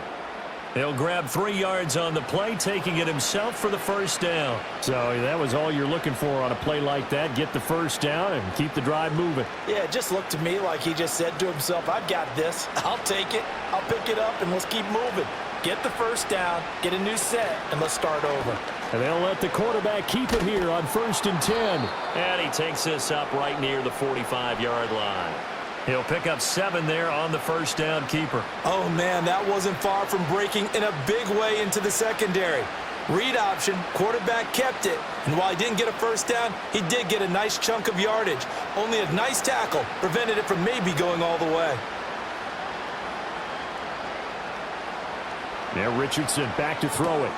He'll grab 3 yards on the play, taking it himself for the first down. So that was all you're looking for on a play like that. Get the first down and keep the drive moving. Yeah, it just looked to me like he just said to himself, I've got this. I'll take it. I'll pick it up, and let's keep moving. Get the first down, get a new set, and let's start over. And they'll let the quarterback keep it here on 1st and 10. And he takes this up right near the 45-yard line. He'll pick up 7 there on the first down keeper. Oh, man, that wasn't far from breaking in a big way into the secondary. Read option, quarterback kept it. And while he didn't get a first down, he did get a nice chunk of yardage. Only a nice tackle prevented it from maybe going all the way. Now Richardson back to throw it.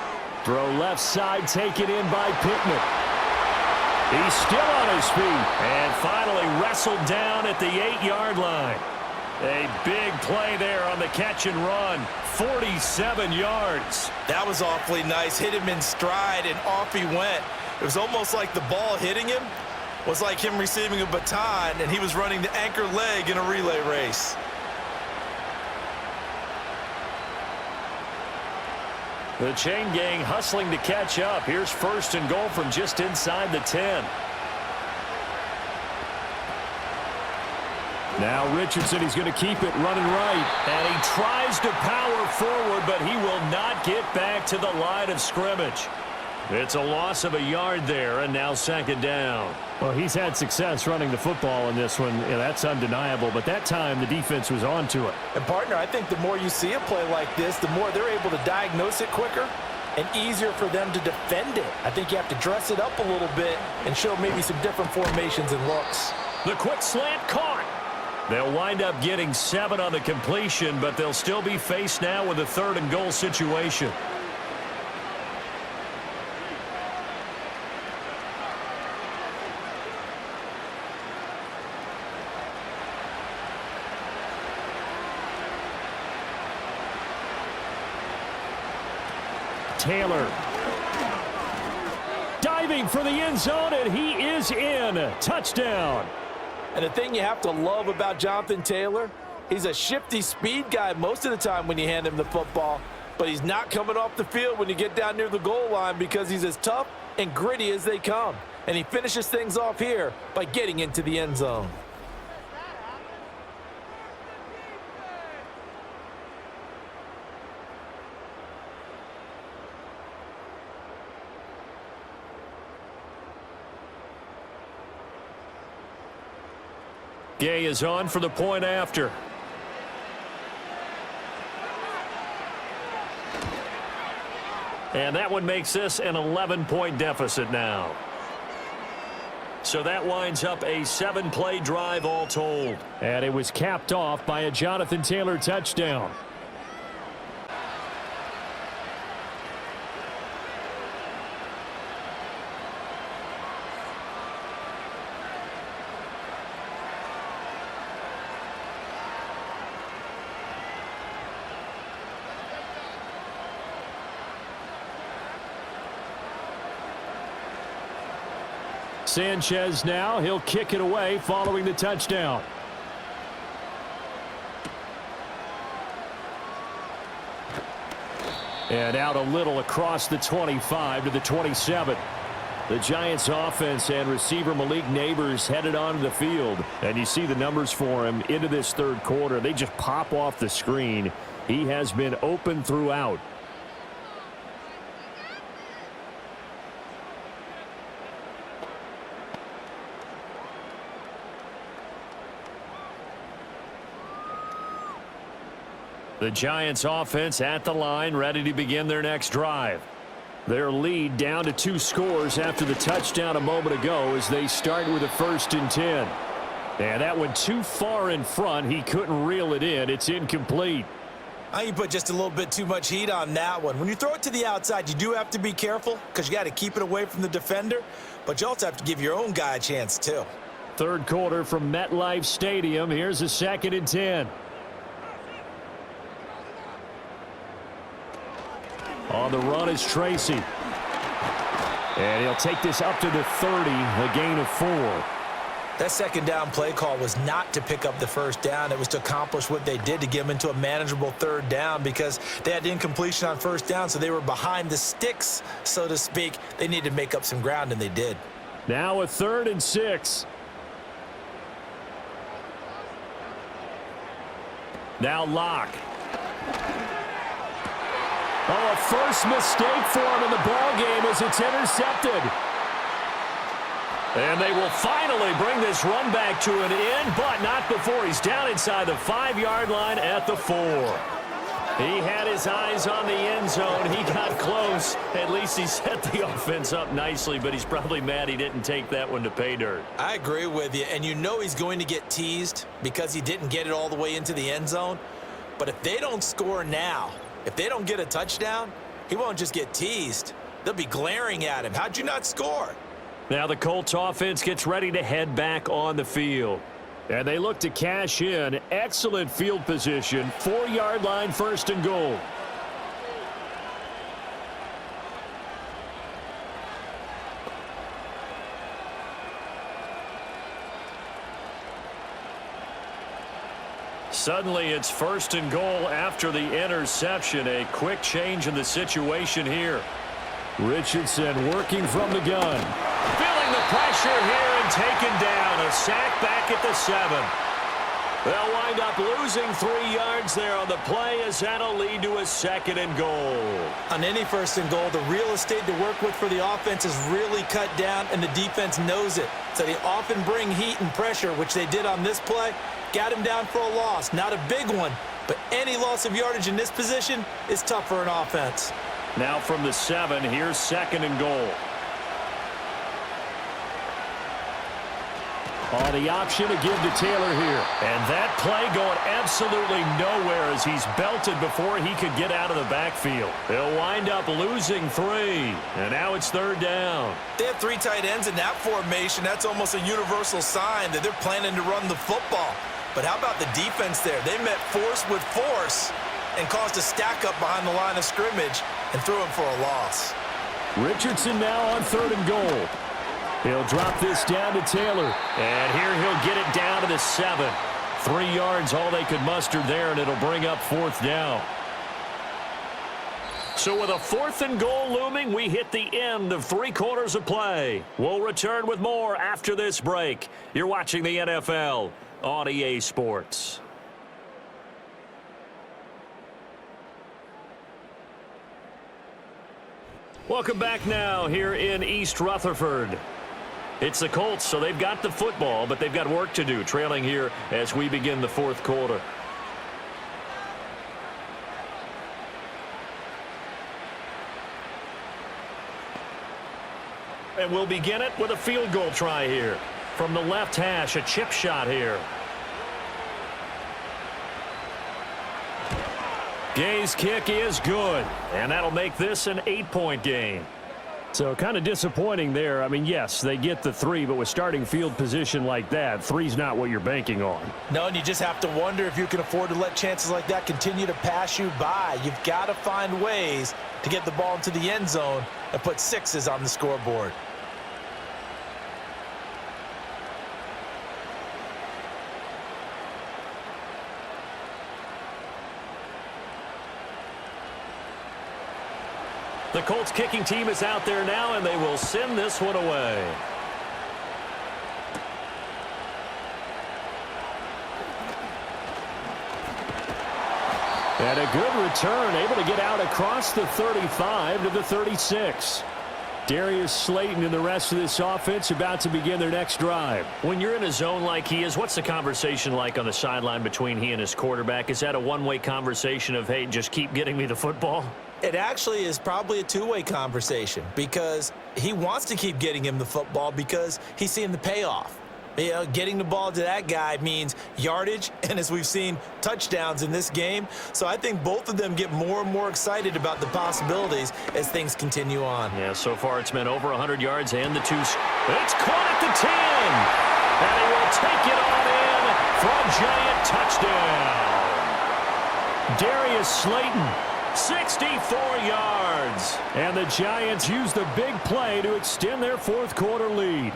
Throw left side, taken in by Pittman. He's still on his feet. And finally wrestled down at the 8-yard line. A big play there on the catch and run. 47 yards. That was awfully nice. Hit him in stride, and off he went. It was almost like the ball hitting him was like him receiving a baton, and he was running the anchor leg in a relay race. The chain gang hustling to catch up. Here's 1st and goal from just inside the 10. Now Richardson, he's going to keep it running right. And he tries to power forward, but he will not get back to the line of scrimmage. It's a loss of a yard there, and now 2nd down. Well, he's had success running the football in this one. Yeah, that's undeniable. But that time, the defense was on to it. And, partner, I think the more you see a play like this, the more they're able to diagnose it quicker and easier for them to defend it. I think you have to dress it up a little bit and show maybe some different formations and looks. The quick slant caught. They'll wind up getting 7 on the completion, but they'll still be faced now with a 3rd and goal situation. Taylor diving for the end zone, and he is in. Touchdown. And the thing you have to love about Jonathan Taylor, he's a shifty speed guy most of the time when you hand him the football, but he's not coming off the field when you get down near the goal line because he's as tough and gritty as they come. And he finishes things off here by getting into the end zone. Gay is on for the point after. And that one makes this an 11-point deficit now. So that winds up a 7-play drive all told. And it was capped off by a Jonathan Taylor touchdown. Sanchez now, he'll kick it away following the touchdown. And out a little across the 25 to the 27. The Giants offense and receiver Malik Neighbors headed onto the field. And you see the numbers for him into this 3rd quarter. They just pop off the screen. He has been open throughout. The Giants offense at the line, ready to begin their next drive. Their lead down to 2 scores after the touchdown a moment ago as they start with a 1st and 10. And that went too far in front. He couldn't reel it in. It's incomplete. I think you put just a little bit too much heat on that one. When you throw it to the outside, you do have to be careful because you got to keep it away from the defender, but you also have to give your own guy a chance too. 3rd quarter from MetLife Stadium. Here's a 2nd and 10. On the run is Tracy. And he'll take this up to the 30, a gain of 4. That second down play call was not to pick up the first down. It was to accomplish what they did, to get them into a manageable third down, because they had incompletion on first down, so they were behind the sticks, so to speak. They needed to make up some ground, and they did. Now a 3rd and 6. Now Locke. Oh, a first mistake for him in the ball game as it's intercepted. And they will finally bring this run back to an end, but not before he's down inside the 5-yard line at the 4. He had his eyes on the end zone. He got close. At least he set the offense up nicely, but he's probably mad he didn't take that one to pay dirt. I agree with you, and you know he's going to get teased because he didn't get it all the way into the end zone. But if they don't score now, if they don't get a touchdown, he won't just get teased. They'll be glaring at him. How'd you not score? Now the Colts offense gets ready to head back on the field. And they look to cash in. Excellent field position. 4-yard line, 1st and goal. Suddenly it's 1st and goal after the interception. A quick change in the situation here. Richardson working from the gun. Feeling the pressure here and taken down. A sack back at the 7. They'll wind up losing 3 yards there on the play, as that'll lead to a 2nd and goal. On any 1st and goal, the real estate to work with for the offense is really cut down, and the defense knows it. So they often bring heat and pressure, which they did on this play. Got him down for a loss. Not a big one, but any loss of yardage in this position is tough for an offense. Now from the 7, here's 2nd and goal. Oh, the option to give to Taylor here. And that play going absolutely nowhere as he's belted before he could get out of the backfield. They'll wind up losing 3. And now it's 3rd down. They have 3 tight ends in that formation. That's almost a universal sign that they're planning to run the football. But how about the defense there? They met force with force and caused a stack up behind the line of scrimmage and threw him for a loss. Richardson now on 3rd and goal. He'll drop this down to Taylor. And here he'll get it down to the 7. 3 yards, all they could muster there, and it'll bring up 4th down. So with a 4th and goal looming, we hit the end of 3 quarters of play. We'll return with more after this break. You're watching the NFL on EA Sports. Welcome back now here in East Rutherford. It's the Colts, so they've got the football, but they've got work to do, trailing here as we begin the 4th quarter. And we'll begin it with a field goal try here. From the left hash, a chip shot here. Gay's kick is good, and that'll make this an 8-point game. So kind of disappointing there. I mean, yes, they get the 3, but with starting field position like that, 3's not what you're banking on. No, and you just have to wonder if you can afford to let chances like that continue to pass you by. You've got to find ways to get the ball into the end zone and put 6s on the scoreboard. The Colts kicking team is out there now, and they will send this one away. And a good return, able to get out across the 35 to the 36. Darius Slayton and the rest of this offense about to begin their next drive. When you're in a zone like he is, what's the conversation like on the sideline between he and his quarterback? Is that a one-way conversation of, hey, just keep getting me the football? It actually is probably a 2-way conversation because he wants to keep getting him the football because he's seeing the payoff. You know, getting the ball to that guy means yardage and, as we've seen, touchdowns in this game. So I think both of them get more and more excited about the possibilities as things continue on. Yeah, so far it's been over 100 yards and the 2. It's caught at the 10. And he will take it on in for a Giant touchdown. Darius Slayton, 64 yards. And the Giants use the big play to extend their 4th quarter lead.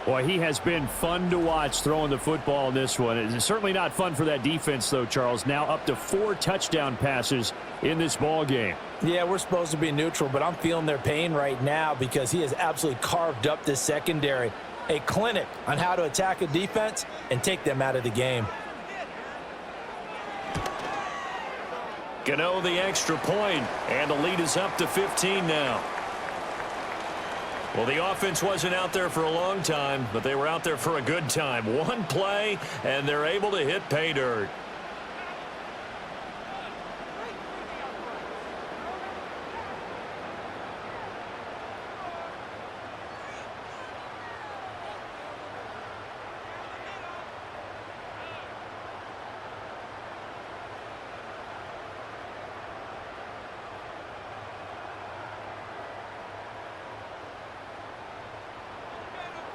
Boy, he has been fun to watch throwing the football in this one. It's certainly not fun for that defense, though, Charles. Now up to 4 touchdown passes in this ball game. Yeah, we're supposed to be neutral, but I'm feeling their pain right now because he has absolutely carved up this secondary. A clinic on how to attack a defense and take them out of the game. Gano the extra point, and the lead is up to 15 now. Well, the offense wasn't out there for a long time, but they were out there for a good time. One play, and they're able to hit pay dirt.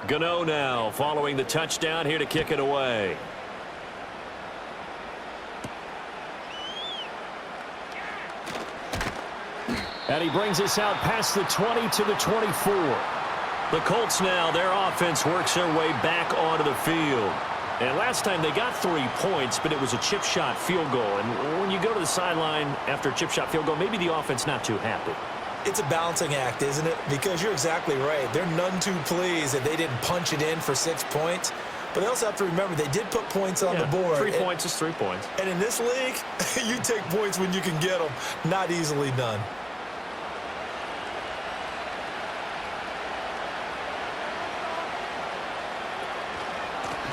Gano now following the touchdown here to kick it away. And he brings us out past the 20 to the 24. The Colts now, their offense works their way back onto the field. And last time they got 3 points, but it was a chip shot field goal. And when you go to the sideline after a chip shot field goal, maybe the offense not too happy. It's a balancing act, isn't it? Because you're exactly right. They're none too pleased that they didn't punch it in for 6 points. But they also have to remember they did put points on the board. 3 points is 3 points. And in this league, you take points when you can get them. Not easily done.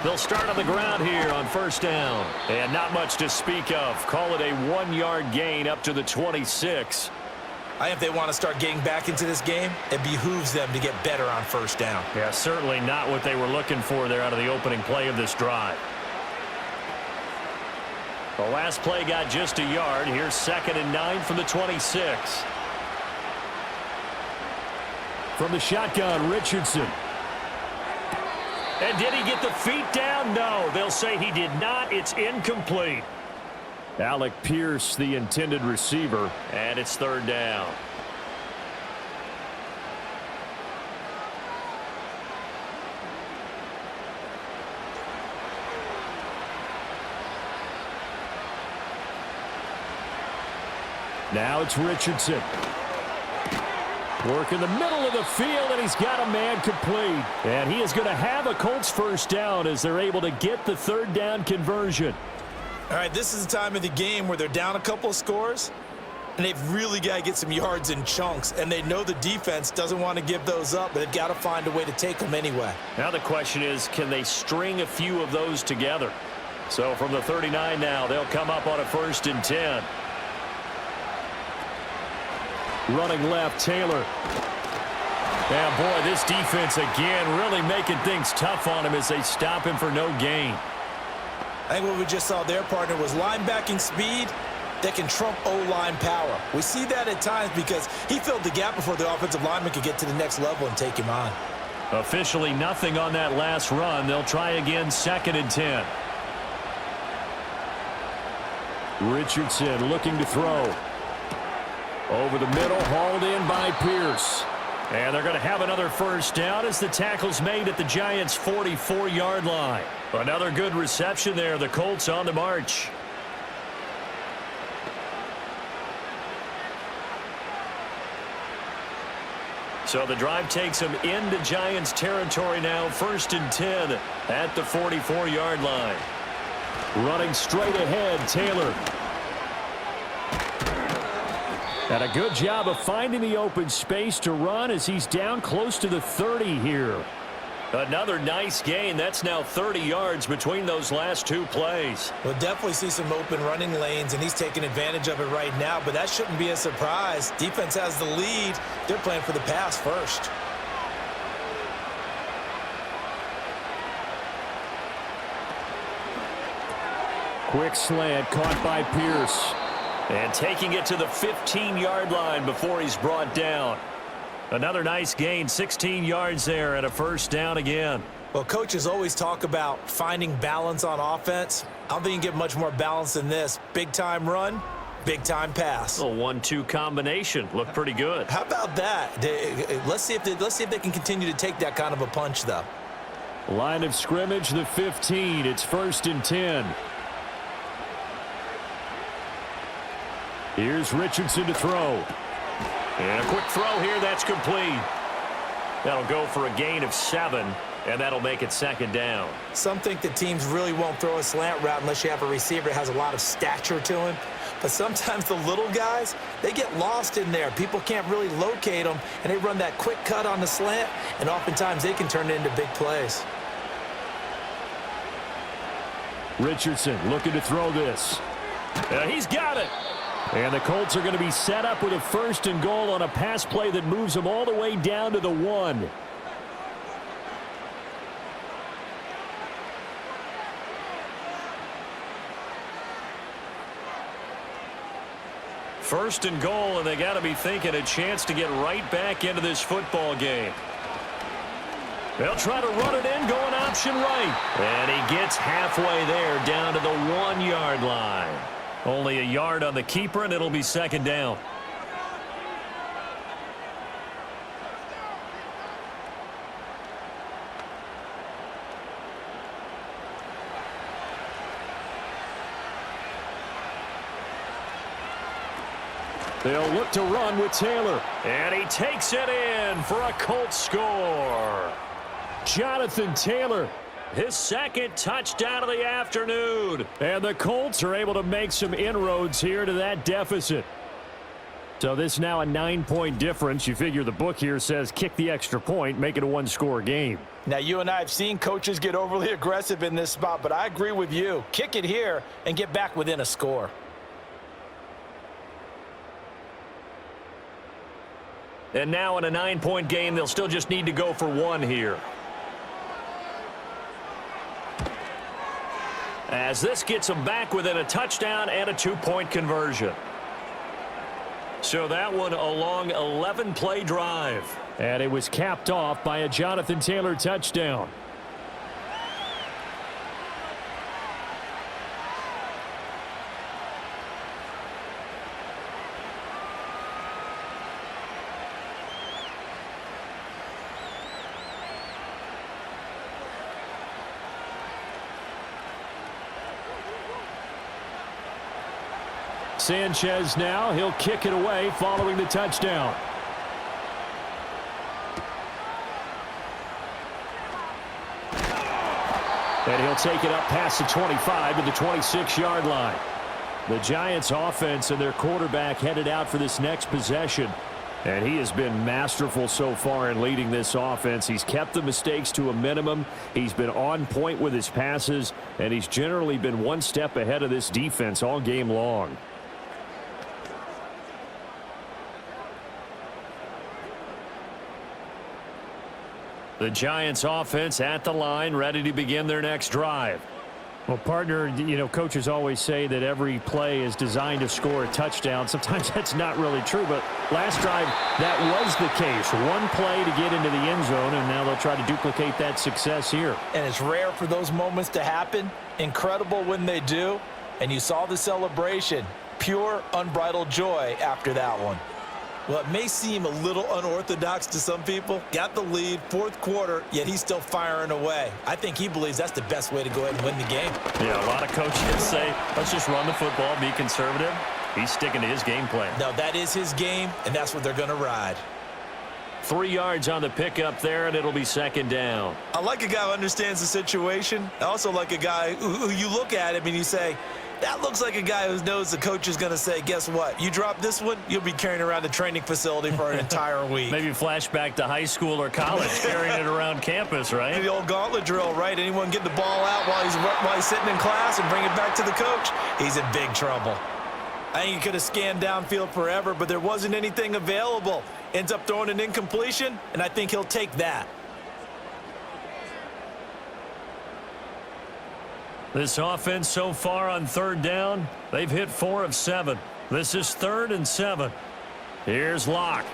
They'll start on the ground here on first down. And not much to speak of. Call it a 1-yard gain up to the 26. I think if they want to start getting back into this game, it behooves them to get better on first down. Yeah, certainly not what they were looking for there out of the opening play of this drive. The last play got just a yard. Here's 2nd and 9 from the 26. From the shotgun, Richardson. And did he get the feet down? No, they'll say he did not. It's incomplete. Alec Pierce, the intended receiver. And it's 3rd down. Now it's Richardson. Work in the middle of the field, and he's got a man complete. And he is going to have a Colts first down as they're able to get the 3rd down conversion. All right, this is the time of the game where they're down a couple of scores, and they've really got to get some yards in chunks, and they know the defense doesn't want to give those up, but they've got to find a way to take them anyway. Now the question is, can they string a few of those together? So from the 39 now, they'll come up on a 1st and 10. Running left, Taylor. And boy, this defense again really making things tough on him as they stop him for no gain. I think what we just saw their partner was linebacking speed that can trump O-line power. We see that at times because he filled the gap before the offensive lineman could get to the next level and take him on. Officially nothing on that last run. They'll try again 2nd and 10. Richardson looking to throw. Over the middle, hauled in by Pierce. And they're going to have another first down as the tackle's made at the Giants' 44-yard line. Another good reception there. The Colts on the march. So the drive takes them into Giants territory now. 1st and 10 at the 44-yard line. Running straight ahead, Taylor. And a good job of finding the open space to run as he's down close to the 30 here. Another nice gain. That's now 30 yards between those last 2 plays. We'll definitely see some open running lanes, and he's taking advantage of it right now, but that shouldn't be a surprise. Defense has the lead. They're playing for the pass first. Quick slant caught by Pierce. And taking it to the 15-yard line before he's brought down. Another nice gain, 16 yards there, and a first down again. Well, coaches always talk about finding balance on offense. I don't think you can get much more balance than this. Big-time run, big-time pass. A 1-2 combination. Looked pretty good. How about that? Let's see if they can continue to take that kind of a punch, though. Line of scrimmage, the 15. It's 1st and 10. Here's Richardson to throw. And a quick throw here, that's complete. That'll go for a gain of 7, and that'll make it 2nd down. Some think that teams really won't throw a slant route unless you have a receiver that has a lot of stature to him. But sometimes the little guys, they get lost in there. People can't really locate them, and they run that quick cut on the slant, and oftentimes they can turn it into big plays. Richardson looking to throw this. He's got it. And the Colts are going to be set up with a 1st and goal on a pass play that moves them all the way down to the 1. First and goal, and they got to be thinking a chance to get right back into this football game. They'll try to run it in, going option right. And he gets halfway there, down to the 1-yard line. Only a yard on the keeper, and it'll be 2nd down. They'll look to run with Taylor. And he takes it in for a Colts score. Jonathan Taylor, His 2nd touchdown of the afternoon. and the Colts are able to make some inroads here to that deficit. So this now a 9-point difference. You figure the book here says kick the extra point, make it a 1-score game. Now, you and I have seen coaches get overly aggressive in this spot, but I agree with you. Kick it here and get back within a score. And now in a 9-point game, they'll still just need to go for 1 here. As this gets them back within a touchdown and a 2-point conversion. So that one a long 11-play drive. And it was capped off by a Jonathan Taylor touchdown. Sanchez now, he'll kick it away following the touchdown. And he'll take it up past the 25 to the 26-yard line. The Giants offense and their quarterback headed out for this next possession. And he has been masterful so far in leading this offense. He's kept the mistakes to a minimum. He's been on point with his passes. And he's generally been one step ahead of this defense all game long. The Giants offense at the line, ready to begin their next drive. Well, partner, you know, coaches always say that every play is designed to score a touchdown. Sometimes that's not really true, but last drive, that was the case. One play to get into the end zone, and now they'll try to duplicate that success here. And it's rare for those moments to happen. Incredible when they do. And you saw the celebration. Pure, unbridled joy after that one. Well, it may seem a little unorthodox to some people. Got the lead, 4th quarter, yet he's still firing away. I think he believes that's the best way to go ahead and win the game. Yeah, a lot of coaches say, let's just run the football, be conservative. He's sticking to his game plan. No, that is his game, and that's what they're going to ride. 3 yards on the pickup there, and it'll be 2nd down. I like a guy who understands the situation. I also like a guy who you look at him and you say, that looks like a guy who knows the coach is going to say, guess what? You drop this one, you'll be carrying around the training facility for an entire week. Maybe flashback to high school or college, carrying it around campus, right? The old gauntlet drill, right? Anyone get the ball out while he's sitting in class and bring it back to the coach? He's in big trouble. I think he could have scanned downfield forever, but there wasn't anything available. Ends up throwing an incompletion, and I think he'll take that. This offense so far on 3rd down, they've hit 4 of 7. This is 3rd and 7. Here's Locke.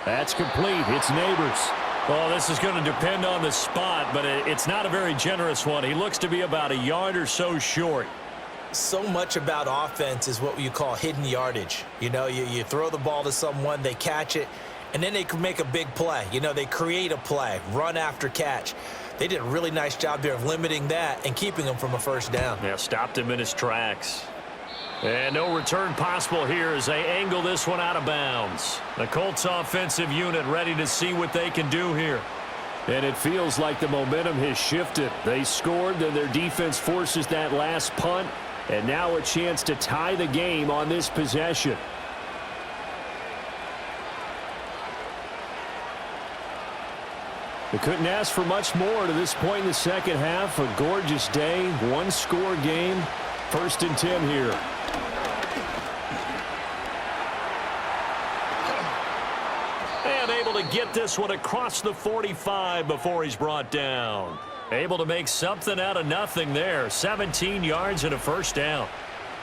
That's complete. It's Neighbors. Well, this is going to depend on the spot, but it's not a very generous one. He looks to be about a yard or so short. So much about offense is what you call hidden yardage. You know, you throw the ball to someone, they catch it, and then they can make a big play. You know, they create a play, run after catch. They did a really nice job there of limiting that and keeping him from a first down. Yeah, stopped him in his tracks. And no return possible here as they angle this one out of bounds. The Colts offensive unit ready to see what they can do here. And it feels like the momentum has shifted. They scored, then their defense forces that last punt, and now a chance to tie the game on this possession. They couldn't ask for much more to this point in the second half. A gorgeous day, one-score game. 1st and 10 here. And able to get this one across the 45 before he's brought down. Able to make something out of nothing there. 17 yards and a first down.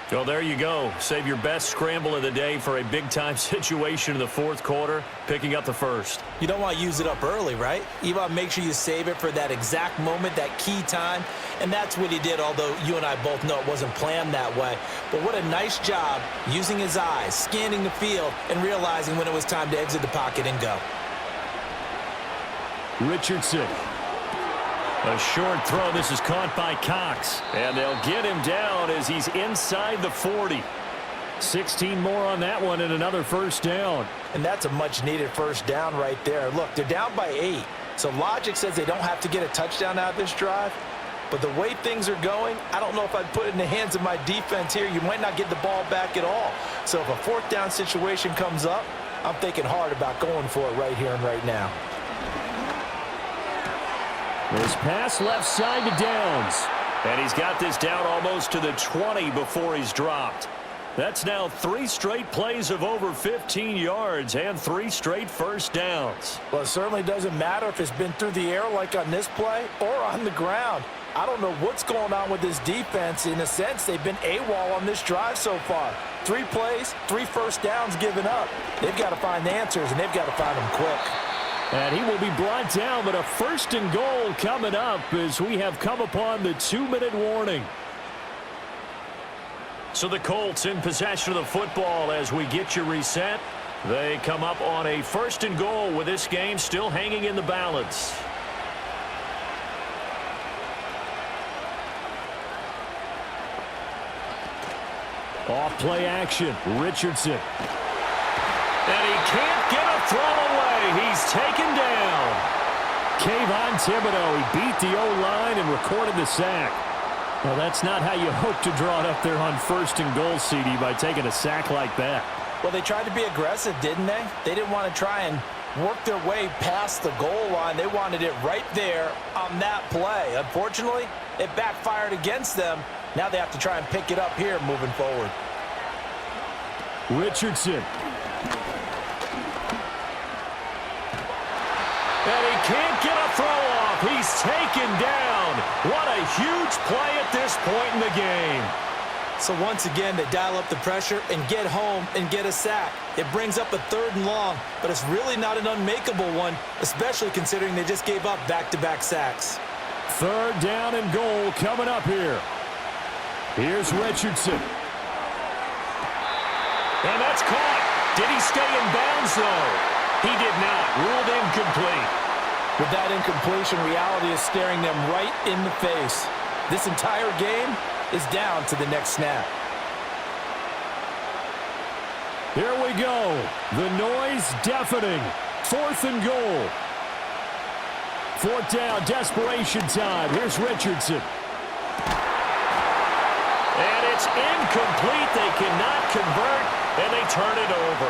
Well, there you go. Save your best scramble of the day for a big-time situation in the 4th quarter, picking up the first. You don't want to use it up early, right? You want to make sure you save it for that exact moment, that key time, and that's what he did, although you and I both know it wasn't planned that way. But what a nice job using his eyes, scanning the field, and realizing when it was time to exit the pocket and go. Richardson. A short throw. This is caught by Cox. And they'll get him down as he's inside the 40. 16 more on that one and another first down. And that's a much-needed first down right there. Look, they're down by 8. So logic says they don't have to get a touchdown out of this drive. But the way things are going, I don't know if I'd put it in the hands of my defense here. You might not get the ball back at all. So if a 4th down situation comes up, I'm thinking hard about going for it right here and right now. This pass left side to Downs. And he's got this down almost to the 20 before he's dropped. That's now 3 straight plays of over 15 yards and 3 straight first downs. Well, it certainly doesn't matter if it's been through the air like on this play or on the ground. I don't know what's going on with this defense. In a sense, they've been AWOL on this drive so far. 3 plays, 3 first downs given up. They've got to find the answers, and they've got to find them quick. And he will be brought down, but a 1st and goal coming up as we have come upon the 2-minute warning. So the Colts in possession of the football as we get you reset. They come up on a 1st and goal with this game still hanging in the balance. Off play action, Richardson. And he can't get a throw away. He's taken down. Kayvon Thibodeau, he beat the O-line and recorded the sack. Well, that's not how you hope to draw it up there on 1st and goal, CD, by taking a sack like that. Well, they tried to be aggressive, didn't they? They didn't want to try and work their way past the goal line. They wanted it right there on that play. Unfortunately, it backfired against them. Now they have to try and pick it up here moving forward. Richardson. And he can't get a throw off. He's taken down. What a huge play at this point in the game. So once again, they dial up the pressure and get home and get a sack. It brings up a 3rd and long, but it's really not an unmakeable one, especially considering they just gave up back-to-back sacks. 3rd down and goal coming up here. Here's Richardson. And that's caught. Did he stay in bounds, though? He did not. Ruled incomplete. With that incompletion, reality is staring them right in the face. This entire game is down to the next snap. Here we go. The noise deafening. 4th and goal. 4th down, desperation time. Here's Richardson. And it's incomplete. They cannot convert, and they turn it over.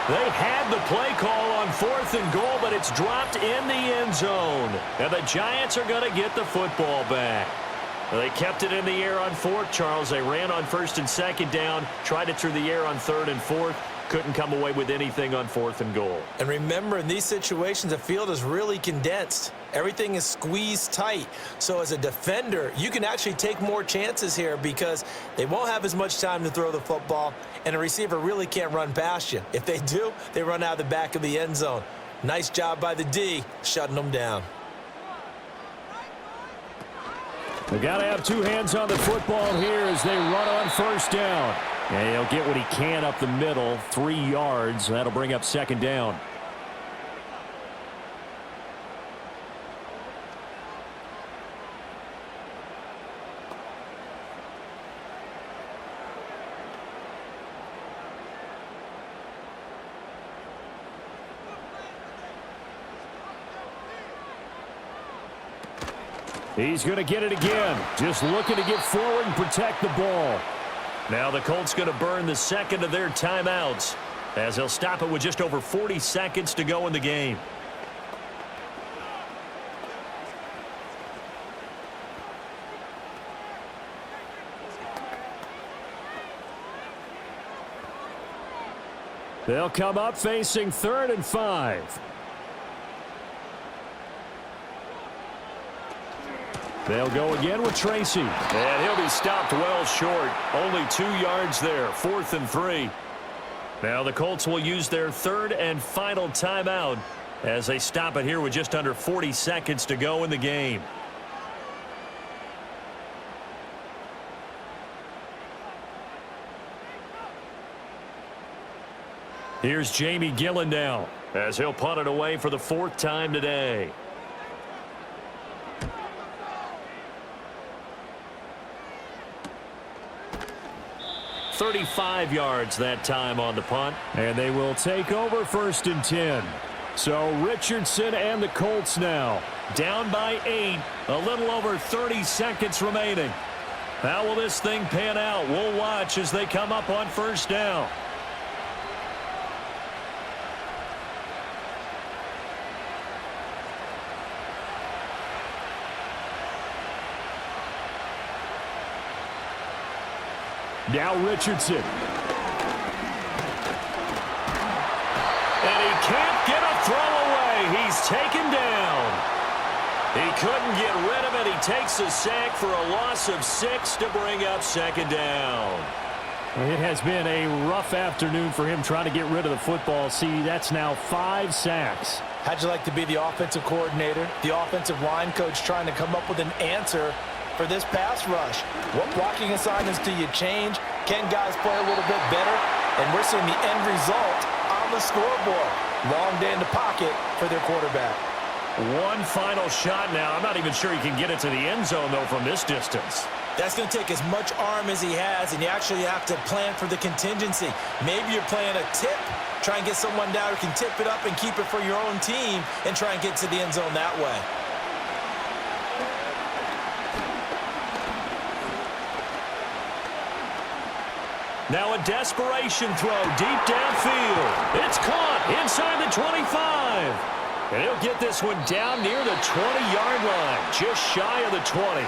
They had the play call on 4th and goal, but it's dropped in the end zone. And the Giants are going to get the football back. They kept it in the air on 4th, Charles. They ran on 1st and 2nd down, tried it through the air on 3rd and 4th. Couldn't come away with anything on 4th and goal. And remember, in these situations, the field is really condensed. Everything is squeezed tight. So as a defender, you can actually take more chances here because they won't have as much time to throw the football, and a receiver really can't run past you. If they do, they run out of the back of the end zone. Nice job by the D, shutting them down. They've got to have 2 hands on the football here as they run on 1st down. And he'll get what he can up the middle, 3 yards. That'll bring up 2nd down. He's going to get it again. Just looking to get forward and protect the ball. Now the Colts going to burn the second of their timeouts as they'll stop it with just over 40 seconds to go in the game. They'll come up facing 3rd and 5. They'll go again with Tracy. And he'll be stopped well short. Only 2 yards there. 4th and 3. Now the Colts will use their 3rd and final timeout as they stop it here with just under 40 seconds to go in the game. Here's Jamie Gillen now as he'll punt it away for the 4th time today. .35 yards that time on the punt. And they will take over 1st and 10. So Richardson and the Colts now down by 8. A little over 30 seconds remaining. How will this thing pan out? We'll watch as they come up on 1st down. Now Richardson. And he can't get a throw away. He's taken down. He couldn't get rid of it. He takes a sack for a loss of 6 to bring up 2nd down. It has been a rough afternoon for him trying to get rid of the football. See, that's now 5 sacks. How'd you like to be the offensive coordinator, the offensive line coach trying to come up with an answer for this pass rush? What blocking assignments do you change? Can guys play a little bit better? And we're seeing the end result on the scoreboard. Long day in the pocket for their quarterback. One final shot now. I'm not even sure he can get it to the end zone, though, from this distance. That's going to take as much arm as he has, and you actually have to plan for the contingency. Maybe you're playing a tip, try and get someone down who can tip it up and keep it for your own team and try and get to the end zone that way. Now a desperation throw deep downfield. It's caught inside the 25. And he'll get this one down near the 20-yard line, just shy of the 20.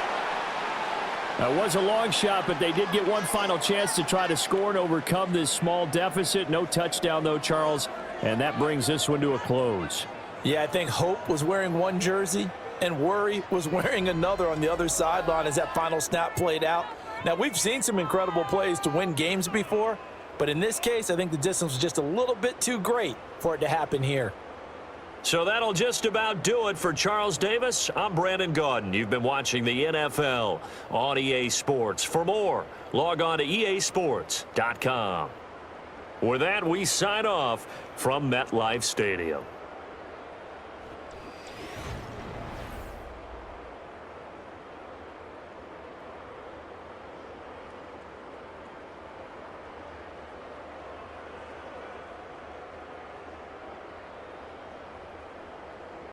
That was a long shot, but they did get one final chance to try to score and overcome this small deficit. No touchdown, though, Charles, and that brings this one to a close. Yeah, I think Hope was wearing one jersey and Worry was wearing another on the other sideline as that final snap played out. Now, we've seen some incredible plays to win games before, but in this case, I think the distance was just a little bit too great for it to happen here. So that'll just about do it for Charles Davis. I'm Brandon Gaudin. You've been watching the NFL on EA Sports. For more, log on to easports.com. With that, we sign off from MetLife Stadium.